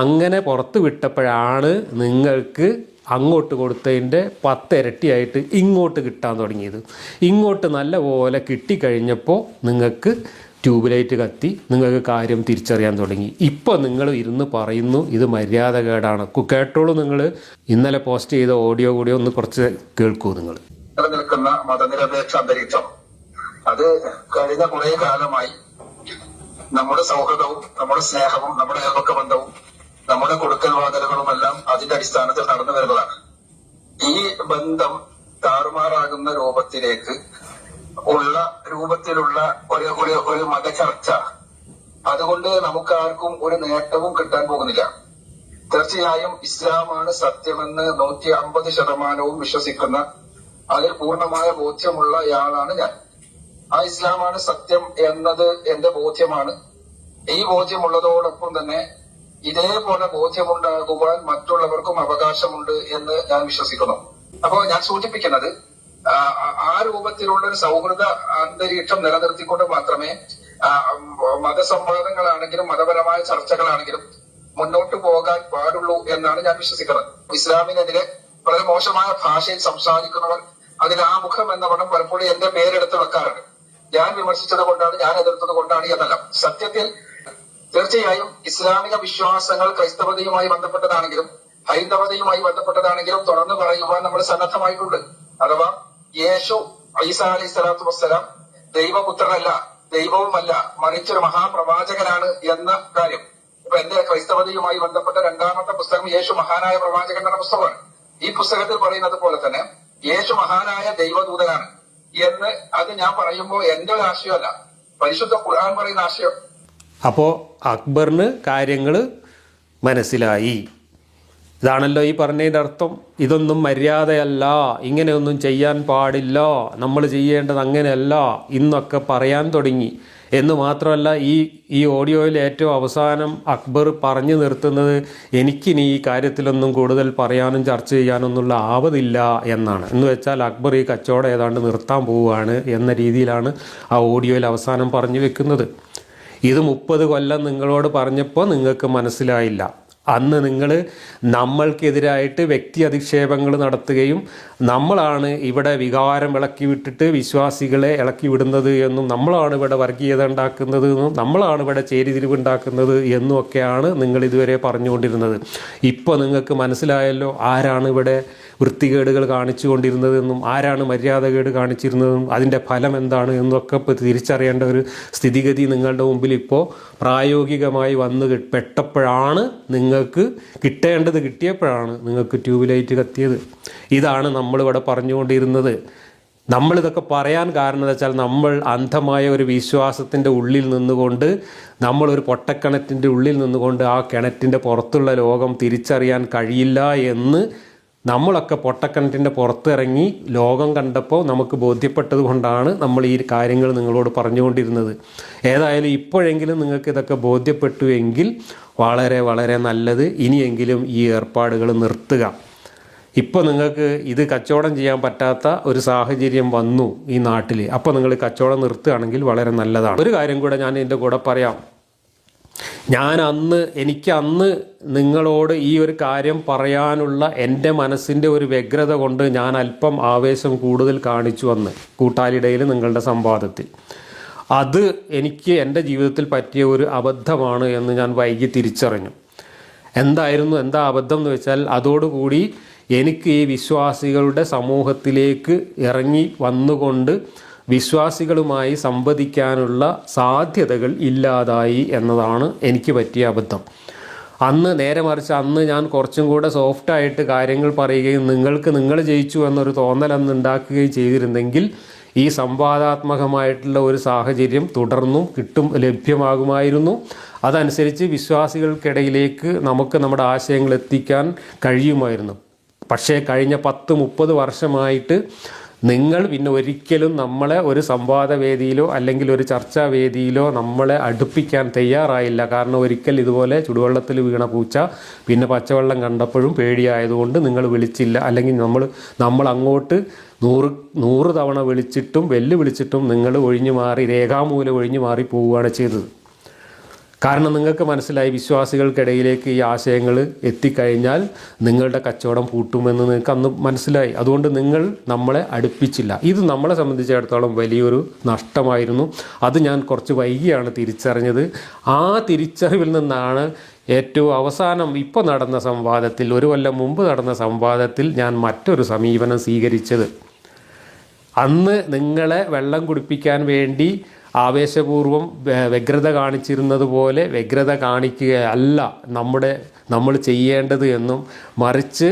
അങ്ങനെ പുറത്ത് വിട്ടപ്പോഴാണ് നിങ്ങൾക്ക് അങ്ങോട്ട് കൊടുത്തതിൻ്റെ 10 ഇരട്ടിയായിട്ട് ഇങ്ങോട്ട് കിട്ടാൻ തുടങ്ങിയത്. ഇങ്ങോട്ട് നല്ലപോലെ കിട്ടിക്കഴിഞ്ഞപ്പോൾ നിങ്ങൾക്ക് ട്യൂബ് ലൈറ്റ് കത്തി, നിങ്ങൾക്ക് കാര്യം തിരിച്ചറിയാൻ തുടങ്ങി. ഇപ്പോൾ നിങ്ങൾ ഇരുന്ന് പറയുന്നു ഇത് മര്യാദകേടാണ്. കേട്ടോളൂ. നിങ്ങൾ ഇന്നലെ പോസ്റ്റ് ചെയ്ത ഓഡിയോ കൂടി ഒന്ന് കുറച്ച് കേൾക്കൂ. നിങ്ങൾ നിലനിൽക്കുന്ന മതനിരപേക്ഷ അന്തരീക്ഷം അത് കഴിഞ്ഞ കുറെ കാലമായി നമ്മുടെ സൗഹൃദവും നമ്മുടെ സ്നേഹവും നമ്മുടെ അയൽപക്ക ബന്ധവും നമ്മുടെ കൊടുക്കൽ വാതിലുകളും എല്ലാം അതിന്റെ അടിസ്ഥാനത്തിൽ നടന്നു വരുന്നതാണ്. ഈ ബന്ധം താറുമാറാകുന്ന രൂപത്തിലുള്ള ഒരു മതചർച്ച അതുകൊണ്ട് നമുക്ക് ആർക്കും ഒരു നേട്ടവും കിട്ടാൻ പോകുന്നില്ല. തീർച്ചയായും ഇസ്ലാമാണ് സത്യമെന്ന് 150% വിശ്വസിക്കുന്ന, അതിൽ പൂർണ്ണമായ ബോധ്യമുള്ളയാളാണ് ഞാൻ. ആ ഇസ്ലാമാണ് സത്യം എന്നത് എന്റെ ബോധ്യമാണ്. ഈ ബോധ്യമുള്ളതോടൊപ്പം തന്നെ ഇതേപോലെ ബോധ്യമുണ്ടാകുവാൻ മറ്റുള്ളവർക്കും അവകാശമുണ്ട് എന്ന് ഞാൻ വിശ്വസിക്കുന്നു. അപ്പോൾ ഞാൻ സൂചിപ്പിക്കുന്നത് ആ രൂപത്തിലുള്ള ഒരു സൗഹൃദ അന്തരീക്ഷം നിലനിർത്തിക്കൊണ്ട് മാത്രമേ മതസംവാദങ്ങളാണെങ്കിലും മതപരമായ ചർച്ചകളാണെങ്കിലും മുന്നോട്ട് പോകാൻ പാടുള്ളൂ എന്നാണ് ഞാൻ വിശ്വസിക്കുന്നത്. ഇസ്ലാമിനെതിരെ വളരെ മോശമായ ഭാഷയിൽ സംസാരിക്കുന്നവർ അതിന് ആമുഖം എന്ന പദം പലപ്പോഴും എന്റെ പേരെടുത്ത് വെക്കാറുണ്ട്. ഞാൻ വിമർശിച്ചത് കൊണ്ടാണ്, ഞാൻ എതിർത്തത് കൊണ്ടാണ് എന്നല്ല. സത്യത്തിൽ തീർച്ചയായും ഇസ്ലാമിക വിശ്വാസങ്ങൾ ക്രൈസ്തവതയുമായി ബന്ധപ്പെട്ടതാണെങ്കിലും ഹൈന്ദവതയുമായി ബന്ധപ്പെട്ടതാണെങ്കിലും തുറന്നു പറയുവാൻ നമ്മൾ സന്നദ്ധമായിട്ടുണ്ട്. അഥവാ യേശു ഈസാ അലൈഹി സ്വലാത്തു വസ്സലാം ദൈവപുത്രനല്ല, ദൈവവുമല്ല, മറിച്ചൊരു മഹാപ്രവാചകനാണ് എന്ന കാര്യം. ഇപ്പൊ എന്റെ ക്രൈസ്തവതയുമായി ബന്ധപ്പെട്ട 2ാമത്തെ പുസ്തകം യേശു മഹാനായ പ്രവാചകൻ എന്ന പുസ്തകമാണ്. ഈ പുസ്തകത്തിൽ പറയുന്നത് പോലെ തന്നെ യേശു മഹാനായ ദൈവദൂതനാണ്. എന്ന് അത് ഞാൻ പറയുമ്പോൾ എന്റെ ഒരു ആശയമല്ല, പരിശുദ്ധ ഖുർആൻ പറയുന്ന ആശയം. അപ്പോൾ അക്ബറിന് കാര്യങ്ങൾ മനസ്സിലായി. ഇതാണല്ലോ ഈ പറഞ്ഞതിൻ്റെ അർത്ഥം. ഇതൊന്നും മര്യാദയല്ല, ഇങ്ങനെയൊന്നും ചെയ്യാൻ പാടില്ല, നമ്മൾ ചെയ്യേണ്ടത് അങ്ങനെയല്ല ഇന്നൊക്കെ പറയാൻ തുടങ്ങി. എന്ന് മാത്രമല്ല, ഈ ഓഡിയോയിൽ ഏറ്റവും അവസാനം അക്ബർ പറഞ്ഞു നിർത്തുന്നത് എനിക്കിനി ഈ കാര്യത്തിലൊന്നും കൂടുതൽ പറയാനും ചർച്ച ചെയ്യാനൊന്നുള്ള ആവതില്ല എന്നാണ്. എന്ന് വെച്ചാൽ അക്ബർ ഈ കച്ചവടം ഏതാണ്ട് നിർത്താൻ പോവുകയാണ് എന്ന രീതിയിലാണ് ആ ഓഡിയോയിൽ അവസാനം പറഞ്ഞു വെക്കുന്നത്. ഇത് 30 കൊല്ലം നിങ്ങളോട് പറഞ്ഞപ്പോൾ നിങ്ങൾക്ക് മനസ്സിലായില്ല. അന്ന് നിങ്ങൾ നമ്മൾക്കെതിരായിട്ട് വ്യക്തി അധിക്ഷേപങ്ങൾ നടത്തുകയും നമ്മളാണ് ഇവിടെ വികാരം ഇളക്കി വിട്ടിട്ട് വിശ്വാസികളെ ഇളക്കി വിടുന്നത് എന്നും നമ്മളാണ് ഇവിടെ വർഗീയത ഉണ്ടാക്കുന്നത് എന്നും നമ്മളാണ് ഇവിടെ ചേരിതിരിവ് ഉണ്ടാക്കുന്നത് എന്നും ഒക്കെയാണ് നിങ്ങൾ ഇതുവരെ പറഞ്ഞുകൊണ്ടിരുന്നത്. ഇപ്പോൾ നിങ്ങൾക്ക് മനസ്സിലായല്ലോ ആരാണ് ഇവിടെ വൃത്തികേടുകൾ കാണിച്ചു കൊണ്ടിരുന്നതെന്നും ആരാണ് മര്യാദകേട് കാണിച്ചിരുന്നതെന്നും അതിൻ്റെ ഫലം എന്താണ് എന്നൊക്കെ ഇപ്പോൾ തിരിച്ചറിയേണ്ട ഒരു സ്ഥിതിഗതി നിങ്ങളുടെ മുമ്പിൽ ഇപ്പോൾ പ്രായോഗികമായി വന്ന് പെട്ടപ്പോഴാണ്, നിങ്ങൾക്ക് കിട്ടേണ്ടത് കിട്ടിയപ്പോഴാണ് നിങ്ങൾക്ക് ട്യൂബ് ലൈറ്റ് കത്തിയത്. ഇതാണ് നമ്മളിവിടെ പറഞ്ഞുകൊണ്ടിരുന്നത്. നമ്മളിതൊക്കെ പറയാൻ കാരണം എന്ന് വെച്ചാൽ നമ്മൾ അന്ധമായ ഒരു വിശ്വാസത്തിൻ്റെ ഉള്ളിൽ നിന്നുകൊണ്ട്, നമ്മളൊരു പൊട്ടക്കിണറ്റിൻ്റെ ഉള്ളിൽ നിന്നുകൊണ്ട് ആ കിണറ്റിൻ്റെ പുറത്തുള്ള ലോകം തിരിച്ചറിയാൻ കഴിയില്ല എന്ന് നമ്മളൊക്കെ പൊട്ടക്കിണറ്റിൻ്റെ പുറത്തിറങ്ങി ലോകം കണ്ടപ്പോൾ നമുക്ക് ബോധ്യപ്പെട്ടത് കൊണ്ടാണ് നമ്മൾ ഈ കാര്യങ്ങൾ നിങ്ങളോട് പറഞ്ഞുകൊണ്ടിരുന്നത്. ഏതായാലും ഇപ്പോഴെങ്കിലും നിങ്ങൾക്ക് ഇതൊക്കെ ബോധ്യപ്പെട്ടു എങ്കിൽ വളരെ വളരെ നല്ലത്. ഇനിയെങ്കിലും ഈ ഏർപ്പാടുകൾ നിർത്തുക. ഇപ്പോൾ നിങ്ങൾക്ക് ഇത് കച്ചവടം ചെയ്യാൻ പറ്റാത്ത ഒരു സാഹചര്യം വന്നു ഈ നാട്ടിൽ. അപ്പോൾ നിങ്ങൾ കച്ചവടം നിർത്തുകയാണെങ്കിൽ വളരെ നല്ലതാണ്. ഒരു കാര്യം കൂടെ ഞാൻ ഇതിൻ്റെ കൂടെ പറയാം. എനിക്ക് അന്ന് നിങ്ങളോട് ഈ ഒരു കാര്യം പറയാനുള്ള എൻ്റെ മനസ്സിൻ്റെ ഒരു വ്യഗ്രത കൊണ്ട് ഞാൻ അല്പം ആവേശം കൂടുതൽ കാണിച്ചു വന്ന് കൂട്ടാളിടയിൽ നിങ്ങളുടെ സംവാദത്തിൽ. അത് എനിക്ക് എൻ്റെ ജീവിതത്തിൽ പറ്റിയ ഒരു അബദ്ധമാണ് എന്ന് ഞാൻ വൈകി തിരിച്ചറിഞ്ഞു. എന്താ അബദ്ധം എന്ന് വെച്ചാൽ, അതോടുകൂടി എനിക്ക് ഈ വിശ്വാസികളുടെ സമൂഹത്തിലേക്ക് ഇറങ്ങി വന്നുകൊണ്ട് വിശ്വാസികളുമായി സംവദിക്കാനുള്ള സാധ്യതകൾ ഇല്ലാതായി എന്നതാണ് എനിക്ക് പറ്റിയ അബദ്ധം. നേരെ മറിച്ച് അന്ന് ഞാൻ കുറച്ചും കൂടെ സോഫ്റ്റായിട്ട് കാര്യങ്ങൾ പറയുകയും നിങ്ങൾ ജയിച്ചു എന്നൊരു തോന്നൽ അന്ന് ഉണ്ടാക്കുകയും ചെയ്തിരുന്നെങ്കിൽ ഈ സംവാദാത്മകമായിട്ടുള്ള ഒരു സാഹചര്യം തുടർന്നും ലഭ്യമാകുമായിരുന്നു. അതനുസരിച്ച് വിശ്വാസികൾക്കിടയിലേക്ക് നമുക്ക് നമ്മുടെ ആശയങ്ങൾ എത്തിക്കാൻ കഴിയുമായിരുന്നു. പക്ഷേ കഴിഞ്ഞ 10-30 വർഷമായിട്ട് നിങ്ങൾ പിന്നെ ഒരിക്കലും നമ്മളെ ഒരു സംവാദവേദിയിലോ അല്ലെങ്കിൽ ഒരു ചർച്ചാവേദിയിലോ നമ്മളെ അടുപ്പിക്കാൻ തയ്യാറായില്ല. കാരണം ഒരിക്കൽ ഇതുപോലെ ചുടുവെള്ളത്തിൽ വീണ പൂച്ച പിന്നെ പച്ചവെള്ളം കണ്ടപ്പോഴും പേടിയായതുകൊണ്ട് നിങ്ങൾ വിളിച്ചില്ല. അല്ലെങ്കിൽ നമ്മൾ അങ്ങോട്ട് 100 തവണ വിളിച്ചിട്ടും വെല്ലുവിളിച്ചിട്ടും നിങ്ങൾ ഒഴിഞ്ഞു മാറി, രേഖാമൂലം ഒഴിഞ്ഞു മാറി പോവുകയാണ് ചെയ്തത്. കാരണം നിങ്ങൾക്ക് മനസ്സിലായി വിശ്വാസികൾക്കിടയിലേക്ക് ഈ ആശയങ്ങൾ എത്തിക്കഴിഞ്ഞാൽ നിങ്ങളുടെ കച്ചവടം പൂട്ടുമെന്ന് നിങ്ങൾക്ക് അന്ന് മനസ്സിലായി. അതുകൊണ്ട് നിങ്ങൾ നമ്മളെ അടുപ്പിച്ചില്ല. ഇത് നമ്മളെ സംബന്ധിച്ചിടത്തോളം വലിയൊരു നഷ്ടമായിരുന്നു. അത് ഞാൻ കുറച്ച് വൈകിയാണ് തിരിച്ചറിഞ്ഞത്. ആ തിരിച്ചറിവിൽ നിന്നാണ് ഏറ്റവും അവസാനം ഇപ്പോൾ നടന്ന സംവാദത്തിൽ, 1 കൊല്ലം മുമ്പ് നടന്ന സംവാദത്തിൽ ഞാൻ മറ്റൊരു സമീപനം സ്വീകരിച്ചത്. അന്ന് നിങ്ങളെ വെള്ളം കുടിപ്പിക്കാൻ വേണ്ടി ആവേശപൂർവം വ്യഗ്രത കാണിച്ചിരുന്നത് പോലെ വ്യഗ്രത കാണിക്കുകയല്ല നമ്മൾ ചെയ്യേണ്ടത് എന്നും, മറിച്ച്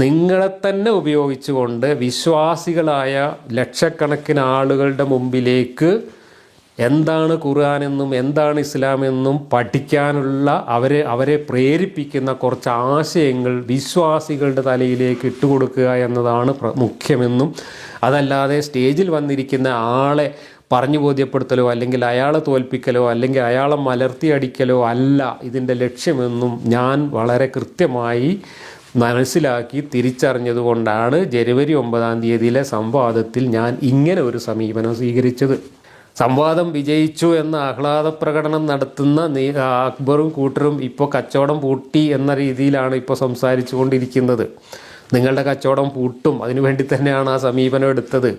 നിങ്ങളെ തന്നെ ഉപയോഗിച്ചുകൊണ്ട് വിശ്വാസികളായ ലക്ഷക്കണക്കിന് ആളുകളുടെ മുമ്പിലേക്ക് എന്താണ് ഖുർആനെന്നും എന്താണ് ഇസ്ലാമെന്നും പഠിക്കാനുള്ള അവരെ പ്രേരിപ്പിക്കുന്ന കുറച്ച് ആശയങ്ങൾ വിശ്വാസികളുടെ തലയിലേക്ക് ഇട്ടുകൊടുക്കുക എന്നതാണ് മുഖ്യമെന്നും, അതല്ലാതെ സ്റ്റേജിൽ വന്നിരിക്കുന്ന ആളെ പറഞ്ഞു ബോധ്യപ്പെടുത്തലോ അല്ലെങ്കിൽ അയാളെ തോൽപ്പിക്കലോ അല്ലെങ്കിൽ അയാളെ മലർത്തിയടിക്കലോ അല്ല ഇതിൻ്റെ ലക്ഷ്യമെന്നും ഞാൻ വളരെ കൃത്യമായി മനസ്സിലാക്കി തിരിച്ചറിഞ്ഞതുകൊണ്ടാണ് ജനുവരി 9-ാം തീയതിയിലെ സംവാദത്തിൽ ഞാൻ ഇങ്ങനെ ഒരു സമീപനം സ്വീകരിച്ചത്. സംവാദം വിജയിച്ചു എന്ന ആഹ്ലാദ പ്രകടനം നടത്തുന്ന അക്ബറും കൂട്ടരും ഇപ്പോൾ കച്ചവടം പൂട്ടി എന്ന രീതിയിലാണ് ഇപ്പോൾ സംസാരിച്ചു കൊണ്ടിരിക്കുന്നത്. നിങ്ങളുടെ കച്ചവടം പൂട്ടും, അതിനുവേണ്ടി തന്നെയാണ് ആ സമീപനം എടുത്തത്.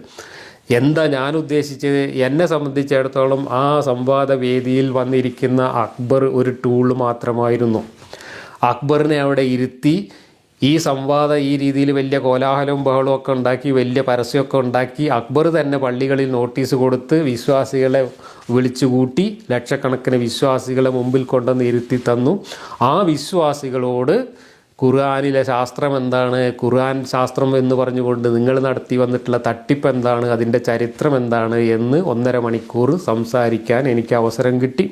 എന്താ ഞാൻ ഉദ്ദേശിച്ചത്? എന്നെ സംബന്ധിച്ചിടത്തോളം ആ സംവാദ വേദിയിൽ വന്നിരിക്കുന്ന അക്ബർ ഒരു ടൂൾ മാത്രമായിരുന്നു. അക്ബറിനെ അവിടെ ഇരുത്തി ഈ സംവാദം ഈ രീതിയിൽ വലിയ കോലാഹലവും ബഹളവും ഒക്കെ ഉണ്ടാക്കി, വലിയ പരസ്യമൊക്കെ ഉണ്ടാക്കി, അക്ബർ തന്നെ പള്ളികളിൽ നോട്ടീസ് കൊടുത്ത് വിശ്വാസികളെ വിളിച്ചുകൂട്ടി ലക്ഷക്കണക്കിന് വിശ്വാസികളെ മുമ്പിൽ കൊണ്ടുവന്ന് ഇരുത്തി തന്നു. ആ വിശ്വാസികളോട് ഖുർആനിലെ ശാസ്ത്രം എന്താണ്, ഖുർആൻ ശാസ്ത്രം എന്ന് പറഞ്ഞുകൊണ്ട് നിങ്ങൾ നടത്തി വന്നിട്ടുള്ള തട്ടിപ്പ് എന്താണ്, അതിൻ്റെ ചരിത്രം എന്താണ് എന്ന് 1.5 മണിക്കൂർ സംസാരിക്കാൻ എനിക്ക് അവസരം കിട്ടി.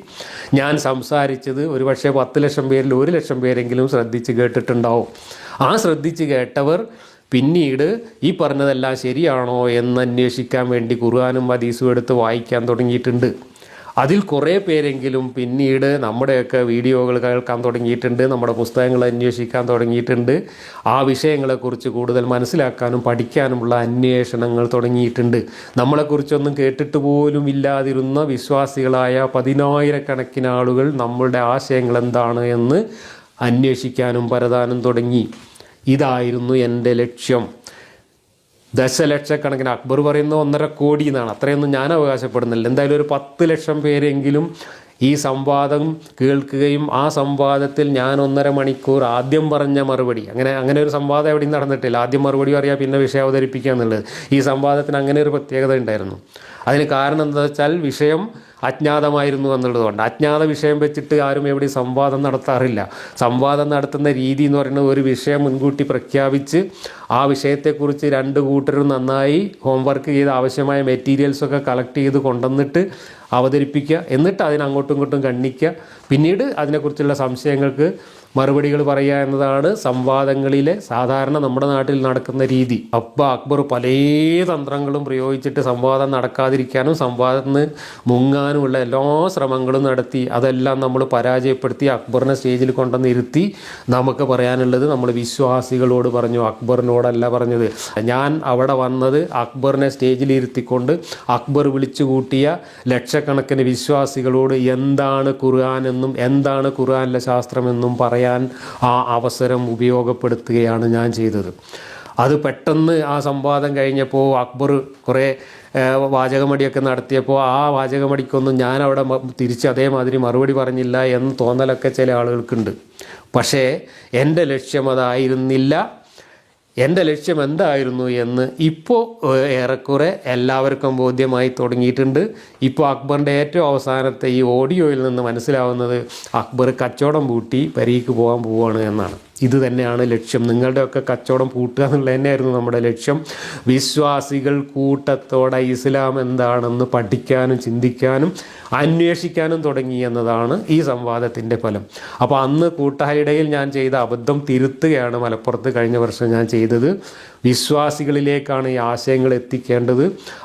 ഞാൻ സംസാരിച്ചത് ഒരുപക്ഷെ 10 ലക്ഷം പേരിൽ 1 ലക്ഷം പേരെങ്കിലും ശ്രദ്ധിച്ച് കേട്ടിട്ടുണ്ടാവും. ആ ശ്രദ്ധിച്ച് കേട്ടവർ പിന്നീട് ഈ പറഞ്ഞതെല്ലാം ശരിയാണോ എന്ന് അന്വേഷിക്കാൻ വേണ്ടി ഖുർആനും ഹദീസും എടുത്ത് വായിക്കാൻ തുടങ്ങിയിട്ടുണ്ട്. അതിൽ കുറേ പേരെങ്കിലും പിന്നീട് നമ്മുടെയൊക്കെ വീഡിയോകൾ കേൾക്കാൻ തുടങ്ങിയിട്ടുണ്ട്, നമ്മുടെ പുസ്തകങ്ങൾ അന്വേഷിക്കാൻ തുടങ്ങിയിട്ടുണ്ട്, ആ വിഷയങ്ങളെക്കുറിച്ച് കൂടുതൽ മനസ്സിലാക്കാനും പഠിക്കാനുമുള്ള അന്വേഷണങ്ങൾ തുടങ്ങിയിട്ടുണ്ട്. നമ്മളെക്കുറിച്ചൊന്നും കേട്ടിട്ട് പോലും ഇല്ലാതിരുന്ന വിശ്വാസികളായ 10,000-കണക്കിന് ആളുകൾ നമ്മളുടെ ആശയങ്ങൾ എന്താണ് എന്ന് അന്വേഷിക്കാനും പരതാനും തുടങ്ങി. ഇതായിരുന്നു എൻ്റെ ലക്ഷ്യം. ദശലക്ഷക്കണക്കിന്, അക്ബർ പറയുന്നത് 1.5 കോടി എന്നാണ്, അത്രയൊന്നും ഞാൻ അവകാശപ്പെടുന്നില്ല. എന്തായാലും ഒരു 10 ലക്ഷം പേരെങ്കിലും ഈ സംവാദം കേൾക്കുകയും ആ സംവാദത്തിൽ ഞാൻ 1.5 മണിക്കൂർ ആദ്യം പറഞ്ഞ മറുപടി, അങ്ങനെ ഒരു സംവാദം എവിടെയും നടന്നിട്ടില്ല. ആദ്യം മറുപടി പറയുക, പിന്നെ വിഷയം അവതരിപ്പിക്കുക എന്നുള്ളത്. ഈ സംവാദത്തിന് അങ്ങനെ ഒരു പ്രത്യേകത ഉണ്ടായിരുന്നു. അതിന് കാരണം എന്താ വെച്ചാൽ വിഷയം അജ്ഞാതമായിരുന്നു എന്നുള്ളതുകൊണ്ട്. അജ്ഞാത വിഷയം വെച്ചിട്ട് ആരും എവിടെ സംവാദം നടത്താറില്ല. സംവാദം നടത്തുന്ന രീതി എന്ന് പറയുന്നത് ഒരു വിഷയം മുൻകൂട്ടി പ്രഖ്യാപിച്ച് ആ വിഷയത്തെക്കുറിച്ച് 2 കൂട്ടരും നന്നായി ഹോംവർക്ക് ചെയ്ത് ആവശ്യമായ മെറ്റീരിയൽസൊക്കെ കളക്ട് ചെയ്ത് കൊണ്ടുവന്നിട്ട് അവതരിപ്പിക്കുക, എന്നിട്ട് അതിനങ്ങോട്ടും ഇങ്ങോട്ടും ഖണ്ഡിക്കുക, പിന്നീട് അതിനെക്കുറിച്ചുള്ള സംശയങ്ങൾക്ക് മറുപടികൾ പറയുക എന്നതാണ് സംവാദങ്ങളിലെ സാധാരണ നമ്മുടെ നാട്ടിൽ നടക്കുന്ന രീതി. അപ്പോൾ അക്ബർ പല തന്ത്രങ്ങളും പ്രയോഗിച്ചിട്ട് സംവാദം നടക്കാതിരിക്കാനും സംവാദത്തിന് മുങ്ങാനുമുള്ള എല്ലാ ശ്രമങ്ങളും നടത്തി. അതെല്ലാം നമ്മൾ പരാജയപ്പെടുത്തി അക്ബറിനെ സ്റ്റേജിൽ കൊണ്ടുവന്ന് ഇരുത്തി. നമുക്ക് പറയാനുള്ളത് നമ്മൾ വിശ്വാസികളോട് പറഞ്ഞു, അക്ബറിനോടല്ല പറഞ്ഞത്. ഞാൻ അവിടെ വന്നത് അക്ബറിനെ സ്റ്റേജിൽ ഇരുത്തിക്കൊണ്ട് അക്ബർ വിളിച്ചു കൂട്ടിയ ലക്ഷക്കണക്കിന് വിശ്വാസികളോട് എന്താണ് ഖുർആൻ എന്നും എന്താണ് ഖുർആനിലെ ശാസ്ത്രമെന്നും പറയാൻ ആ അവസരം ഉപയോഗപ്പെടുത്തുകയാണ് ഞാൻ ചെയ്തത്. അത് പെട്ടെന്ന് ആ സംവാദം കഴിഞ്ഞപ്പോൾ അക്ബർ കുറേ വാചകമടിയൊക്കെ നടത്തിയപ്പോൾ ആ വാചകമടിക്കൊന്നും ഞാൻ അവിടെ തിരിച്ച് അതേമാതിരി മറുപടി പറഞ്ഞില്ല എന്ന് തോന്നലൊക്കെ ചില ആളുകൾക്കുണ്ട്. പക്ഷേ എൻ്റെ ലക്ഷ്യം അതായിരുന്നില്ല. എൻ്റെ ലക്ഷ്യം എന്തായിരുന്നു എന്ന് ഇപ്പോൾ ഏറെക്കുറെ എല്ലാവർക്കും ബോധ്യമായി തുടങ്ങിയിട്ടുണ്ട്. ഇപ്പോൾ അക്ബറിൻ്റെ ഏറ്റവും അവസാനത്തെ ഈ ഓഡിയോയിൽ നിന്ന് മനസ്സിലാവുന്നത് അക്ബർ കച്ചവടം പൂട്ടി പെരീക്ക് പോകാൻ പോവുകയാണ് എന്നാണ്. ഇത് തന്നെയാണ് ലക്ഷ്യം. നിങ്ങളുടെയൊക്കെ കച്ചവടം പൂട്ടുക എന്നുള്ളത് തന്നെയായിരുന്നു നമ്മുടെ ലക്ഷ്യം. വിശ്വാസികൾ കൂട്ടത്തോടെ ഇസ്ലാം എന്താണെന്ന് പഠിക്കാനും ചിന്തിക്കാനും അന്വേഷിക്കാനും തുടങ്ങി എന്നതാണ് ഈ സംവാദത്തിൻ്റെ ഫലം. അപ്പോൾ അന്ന് കൂട്ടായിടയിൽ ഞാൻ ചെയ്ത അബദ്ധം തിരുത്തുകയാണ് മലപ്പുറത്ത് കഴിഞ്ഞ വർഷം ഞാൻ ചെയ്തത്. വിശ്വാസികളിലേക്കാണ് ഈ ആശയങ്ങൾ എത്തിക്കേണ്ടത്.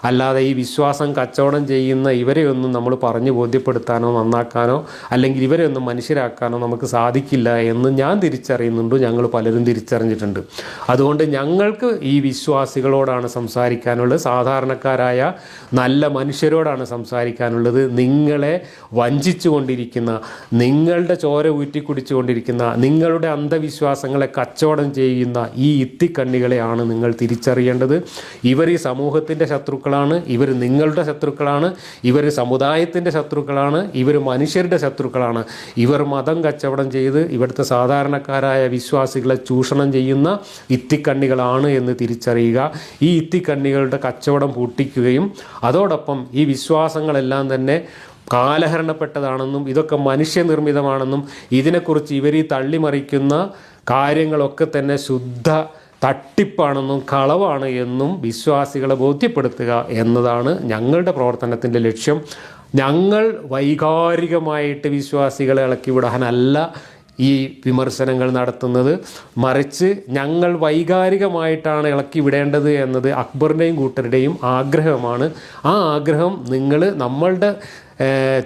അല്ലാതെ ഈ വിശ്വാസം കച്ചവടം ചെയ്യുന്ന ഇവരെയൊന്നും നമ്മൾ പറഞ്ഞു ബോധ്യപ്പെടുത്താനോ നന്നാക്കാനോ അല്ലെങ്കിൽ ഇവരെയൊന്നും മനുഷ്യരാക്കാനോ നമുക്ക് സാധിക്കില്ല എന്ന് ഞാൻ തിരിച്ചറിയുന്നുണ്ട്. ഞങ്ങൾ പലരും തിരിച്ചറിഞ്ഞിട്ടുണ്ട്. അതുകൊണ്ട് ഞങ്ങൾക്ക് ഈ വിശ്വാസികളോടാണ് സംസാരിക്കാനുള്ളത്, സാധാരണക്കാരായ നല്ല മനുഷ്യരോടാണ് സംസാരിക്കാനുള്ളത്. നിങ്ങളെ വഞ്ചിച്ചു കൊണ്ടിരിക്കുന്ന, നിങ്ങളുടെ ചോര ഊറ്റിക്കുടിച്ചുകൊണ്ടിരിക്കുന്ന, നിങ്ങളുടെ അന്ധവിശ്വാസങ്ങളെ കച്ചവടം ചെയ്യുന്ന ഈ ഇത്തിക്കണ്ണികളെയാണ് നിങ്ങൾ തിരിച്ചറിയേണ്ടത്. ഇവർ ഈ സമൂഹത്തിൻ്റെ ശത്രുക്കളാണ്, ഇവർ നിങ്ങളുടെ ശത്രുക്കളാണ്, ഇവർ സമുദായത്തിൻ്റെ ശത്രുക്കളാണ്, ഇവർ മനുഷ്യരുടെ ശത്രുക്കളാണ്. ഇവർ മതം കച്ചവടം ചെയ്ത് ഇവിടുത്തെ സാധാരണക്കാരായ വിശ്വാസികളെ ചൂഷണം ചെയ്യുന്ന ഇത്തിക്കണ്ണികളാണ് എന്ന് തിരിച്ചറിയുക. ഈ ഇത്തിക്കണ്ണികളുടെ കച്ചവടം പൂട്ടിക്കുകയും അതോടൊപ്പം ഈ വിശ്വാസങ്ങളെല്ലാം തന്നെ കാലഹരണപ്പെട്ടതാണെന്നും ഇതൊക്കെ മനുഷ്യനിർമ്മിതമാണെന്നും ഇതിനെക്കുറിച്ച് ഇവർ ഈ തള്ളിമറിക്കുന്ന കാര്യങ്ങളൊക്കെ തന്നെ ശുദ്ധ തട്ടിപ്പാണെന്നും കളവാണ് എന്നും വിശ്വാസികളെ ബോധ്യപ്പെടുത്തുക എന്നതാണ് ഞങ്ങളുടെ പ്രവർത്തനത്തിൻ്റെ ലക്ഷ്യം. ഞങ്ങൾ വൈകാരികമായിട്ട് വിശ്വാസികളെ ഇളക്കിവിടാനല്ല ഈ വിമർശനങ്ങൾ നടത്തുന്നത്, മറിച്ച് ഞങ്ങൾ വൈകാരികമായിട്ടാണ് ഇളക്കി വിടേണ്ടത് എന്നത് അക്ബറിൻ്റെയും കൂട്ടരുടെയും ആഗ്രഹമാണ്. ആ ആഗ്രഹം നിങ്ങൾ നമ്മളുടെ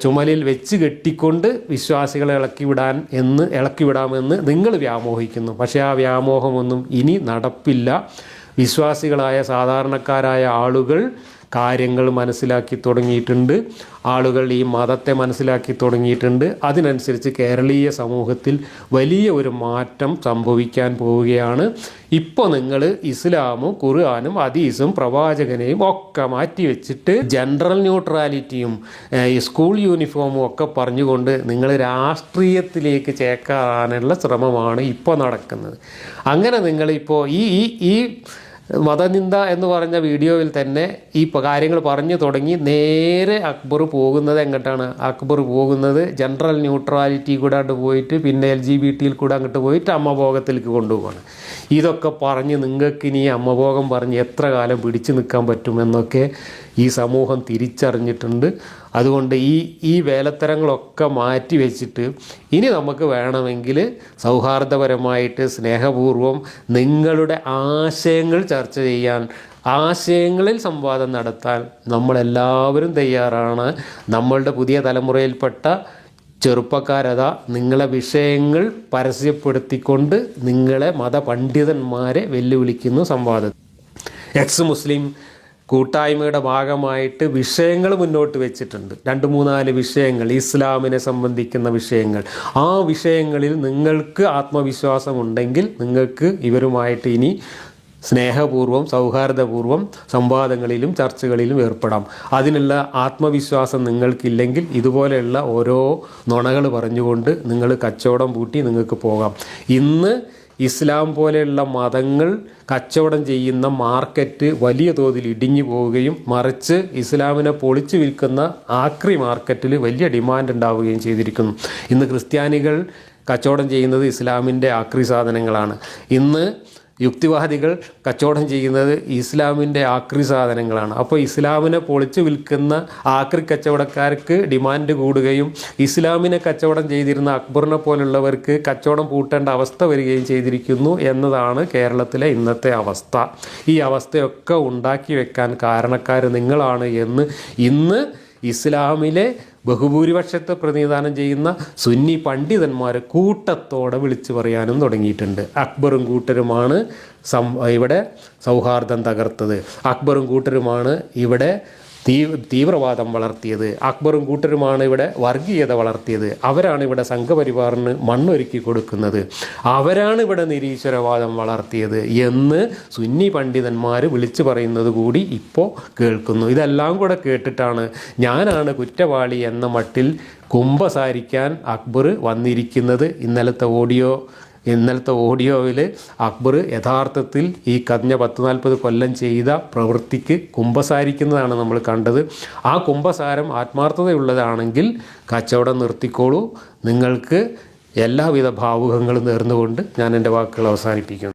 ചുമലിൽ വെച്ച് കെട്ടിക്കൊണ്ട് വിശ്വാസികളെ ഇളക്കിവിടാമെന്ന് നിങ്ങൾ വ്യാമോഹിക്കുന്നു. പക്ഷേ ആ വ്യാമോഹമൊന്നും ഇനി നടപ്പില്ല. വിശ്വാസികളായ സാധാരണക്കാരായ ആളുകൾ കാര്യങ്ങൾ മനസ്സിലാക്കി തുടങ്ങിയിട്ടുണ്ട്. ആളുകൾ ഈ മതത്തെ മനസ്സിലാക്കി തുടങ്ങിയിട്ടുണ്ട്. അതിനനുസരിച്ച് കേരളീയ സമൂഹത്തിൽ വലിയ ഒരു മാറ്റം സംഭവിക്കാൻ പോവുകയാണ്. ഇപ്പോൾ നിങ്ങൾ ഇസ്ലാമും ഖുർആനും ഹദീസും പ്രവാചകനെയും ഒക്കെ മാറ്റി വെച്ചിട്ട് ജനറൽ ന്യൂട്രാലിറ്റിയും ഈ സ്കൂൾ യൂണിഫോമും ഒക്കെ പറഞ്ഞുകൊണ്ട് നിങ്ങൾ രാഷ്ട്രീയത്തിലേക്ക് ചേക്കാനുള്ള ശ്രമമാണ് ഇപ്പോൾ നടക്കുന്നത്. അങ്ങനെ നിങ്ങളിപ്പോൾ ഈ മതനിന്ദ എന്ന് പറഞ്ഞ വീഡിയോയിൽ തന്നെ ഈ കാര്യങ്ങൾ പറഞ്ഞു തുടങ്ങി നേരെ അക്ബർ പോകുന്നത് എങ്ങോട്ടാണ്? അക്ബർ പോകുന്നത് ജനറൽ ന്യൂട്രാലിറ്റി കൂടെ അങ്ങോട്ട് പോയിട്ട് പിന്നെ LGBT കൂടെ അങ്ങോട്ട് പോയിട്ട് അമ്മഭോഗത്തിലേക്ക് കൊണ്ടുപോവാണ്. ഇതൊക്കെ പറഞ്ഞ് നിങ്ങൾക്ക് ഇനി അമ്മഭോഗം പറഞ്ഞ് എത്ര കാലം പിടിച്ചു നിൽക്കാൻ പറ്റുമെന്നൊക്കെ ഈ സമൂഹം തിരിച്ചറിഞ്ഞിട്ടുണ്ട്. അതുകൊണ്ട് ഈ വേലത്തരങ്ങളൊക്കെ മാറ്റി വെച്ചിട്ട് ഇനി നമുക്ക് വേണമെങ്കിൽ സൗഹാർദ്ദപരമായിട്ട് സ്നേഹപൂർവ്വം നിങ്ങളുടെ ആശയങ്ങൾ ചർച്ച ചെയ്യാൻ, ആശയങ്ങളിൽ സംവാദം നടത്താൻ നമ്മളെല്ലാവരും തയ്യാറാണ്. നമ്മളുടെ പുതിയ തലമുറയിൽപ്പെട്ട ചെറുപ്പക്കാരതാ നിങ്ങളെ വിഷയങ്ങൾ പരസ്യപ്പെടുത്തിക്കൊണ്ട് നിങ്ങളെ മതപണ്ഡിതന്മാരെ വെല്ലുവിളിക്കുന്നു സംവാദം. എക്സ് മുസ്ലിം കൂട്ടായ്മയുടെ ഭാഗമായിട്ട് വിഷയങ്ങൾ മുന്നോട്ട് വെച്ചിട്ടുണ്ട്. 2-3-4 വിഷയങ്ങൾ, ഇസ്ലാമിനെ സംബന്ധിക്കുന്ന വിഷയങ്ങൾ. ആ വിഷയങ്ങളിൽ നിങ്ങൾക്ക് ആത്മവിശ്വാസമുണ്ടെങ്കിൽ നിങ്ങൾക്ക് ഇവരുമായിട്ട് ഇനി സ്നേഹപൂർവ്വം സൗഹാർദ്ദപൂർവ്വം സംവാദങ്ങളിലും ചർച്ചകളിലും ഏർപ്പെടാം. അതിനുള്ള ആത്മവിശ്വാസം നിങ്ങൾക്കില്ലെങ്കിൽ ഇതുപോലെയുള്ള ഓരോ നുണകൾ പറഞ്ഞുകൊണ്ട് നിങ്ങൾ കച്ചവടം പൂട്ടി നിങ്ങൾക്ക് പോകാം. ഇന്ന് ഇസ്ലാം പോലെയുള്ള മതങ്ങൾ കച്ചവടം ചെയ്യുന്ന മാർക്കറ്റ് വലിയ തോതിൽ ഇടിഞ്ഞു പോവുകയും മറിച്ച് ഇസ്ലാമിനെ പൊളിച്ചു വിൽക്കുന്ന ആക്രി മാർക്കറ്റിൽ വലിയ ഡിമാൻഡ് ഉണ്ടാവുകയും ചെയ്തിരിക്കുന്നു. ഇന്ന് ക്രിസ്ത്യാനികൾ കച്ചവടം ചെയ്യുന്നത് ഇസ്ലാമിൻ്റെ ആക്രി സാധനങ്ങളാണ്. ഇന്ന് യുക്തിവാദികൾ കച്ചവടം ചെയ്യുന്നത് ഇസ്ലാമിൻ്റെ ആക്രി സാധനങ്ങളാണ്. അപ്പോൾ ഇസ്ലാമിനെ പൊളിച്ചു വിൽക്കുന്ന ആക്രി കച്ചവടക്കാർക്ക് ഡിമാൻഡ് കൂടുകയും ഇസ്ലാമിനെ കച്ചവടം ചെയ്തിരുന്ന അക്ബറിനെ പോലുള്ളവർക്ക് കച്ചവടം പൂട്ടേണ്ട അവസ്ഥ വരികയും ചെയ്തിരിക്കുന്നു എന്നതാണ് കേരളത്തിലെ ഇന്നത്തെ അവസ്ഥ. ഈ അവസ്ഥയൊക്കെ ഉണ്ടാക്കി വെക്കാൻ കാരണക്കാർ നിങ്ങളാണ് എന്ന് ഇന്ന് ഇസ്ലാമിലെ ബഹുഭൂരിപക്ഷത്തെ പ്രതിനിധാനം ചെയ്യുന്ന സുന്നി പണ്ഡിതന്മാർ കൂട്ടത്തോടെ വിളിച്ചു പറയാനും തുടങ്ങിയിട്ടുണ്ട്. അക്ബറും കൂട്ടരുമാണ് ഇവിടെ സൗഹാർദ്ദം തകർത്തത്, അക്ബറും കൂട്ടരുമാണ് ഇവിടെ തീവ്രവാദം വളർത്തിയത്, അക്ബറും കൂട്ടരുമാണ് ഇവിടെ വർഗീയത വളർത്തിയത്, അവരാണ് ഇവിടെ സംഘപരിവാറിന് മണ്ണൊരുക്കി കൊടുക്കുന്നത്, അവരാണ് ഇവിടെ നിരീശ്വരവാദം വളർത്തിയത് എന്ന് സുന്നി പണ്ഡിതന്മാർ വിളിച്ചു പറയുന്നത് കൂടി ഇപ്പോൾ കേൾക്കുന്നു. ഇതെല്ലാം കൂടെ കേട്ടിട്ടാണ് ഞാനാണ് കുറ്റവാളി എന്ന മട്ടിൽ കുമ്പസാരിക്കാൻ അക്ബർ വന്നിരിക്കുന്നത്. ഇന്നലത്തെ ഓഡിയോയിൽ അക്ബർ യഥാർത്ഥത്തിൽ ഈ കഴിഞ്ഞ 10-40 കൊല്ലം ചെയ്ത പ്രവൃത്തിക്ക് കുമ്പസാരിക്കുന്നതാണ് നമ്മൾ കണ്ടത്. ആ കുമ്പസാരം ആത്മാർത്ഥതയുള്ളതാണെങ്കിൽ കച്ചവടം നിർത്തിക്കോളൂ. നിങ്ങൾക്ക് എല്ലാവിധ ഭാവുകങ്ങളും നേർന്നുകൊണ്ട് ഞാൻ എൻ്റെ വാക്കുകൾ അവസാനിപ്പിക്കുന്നു.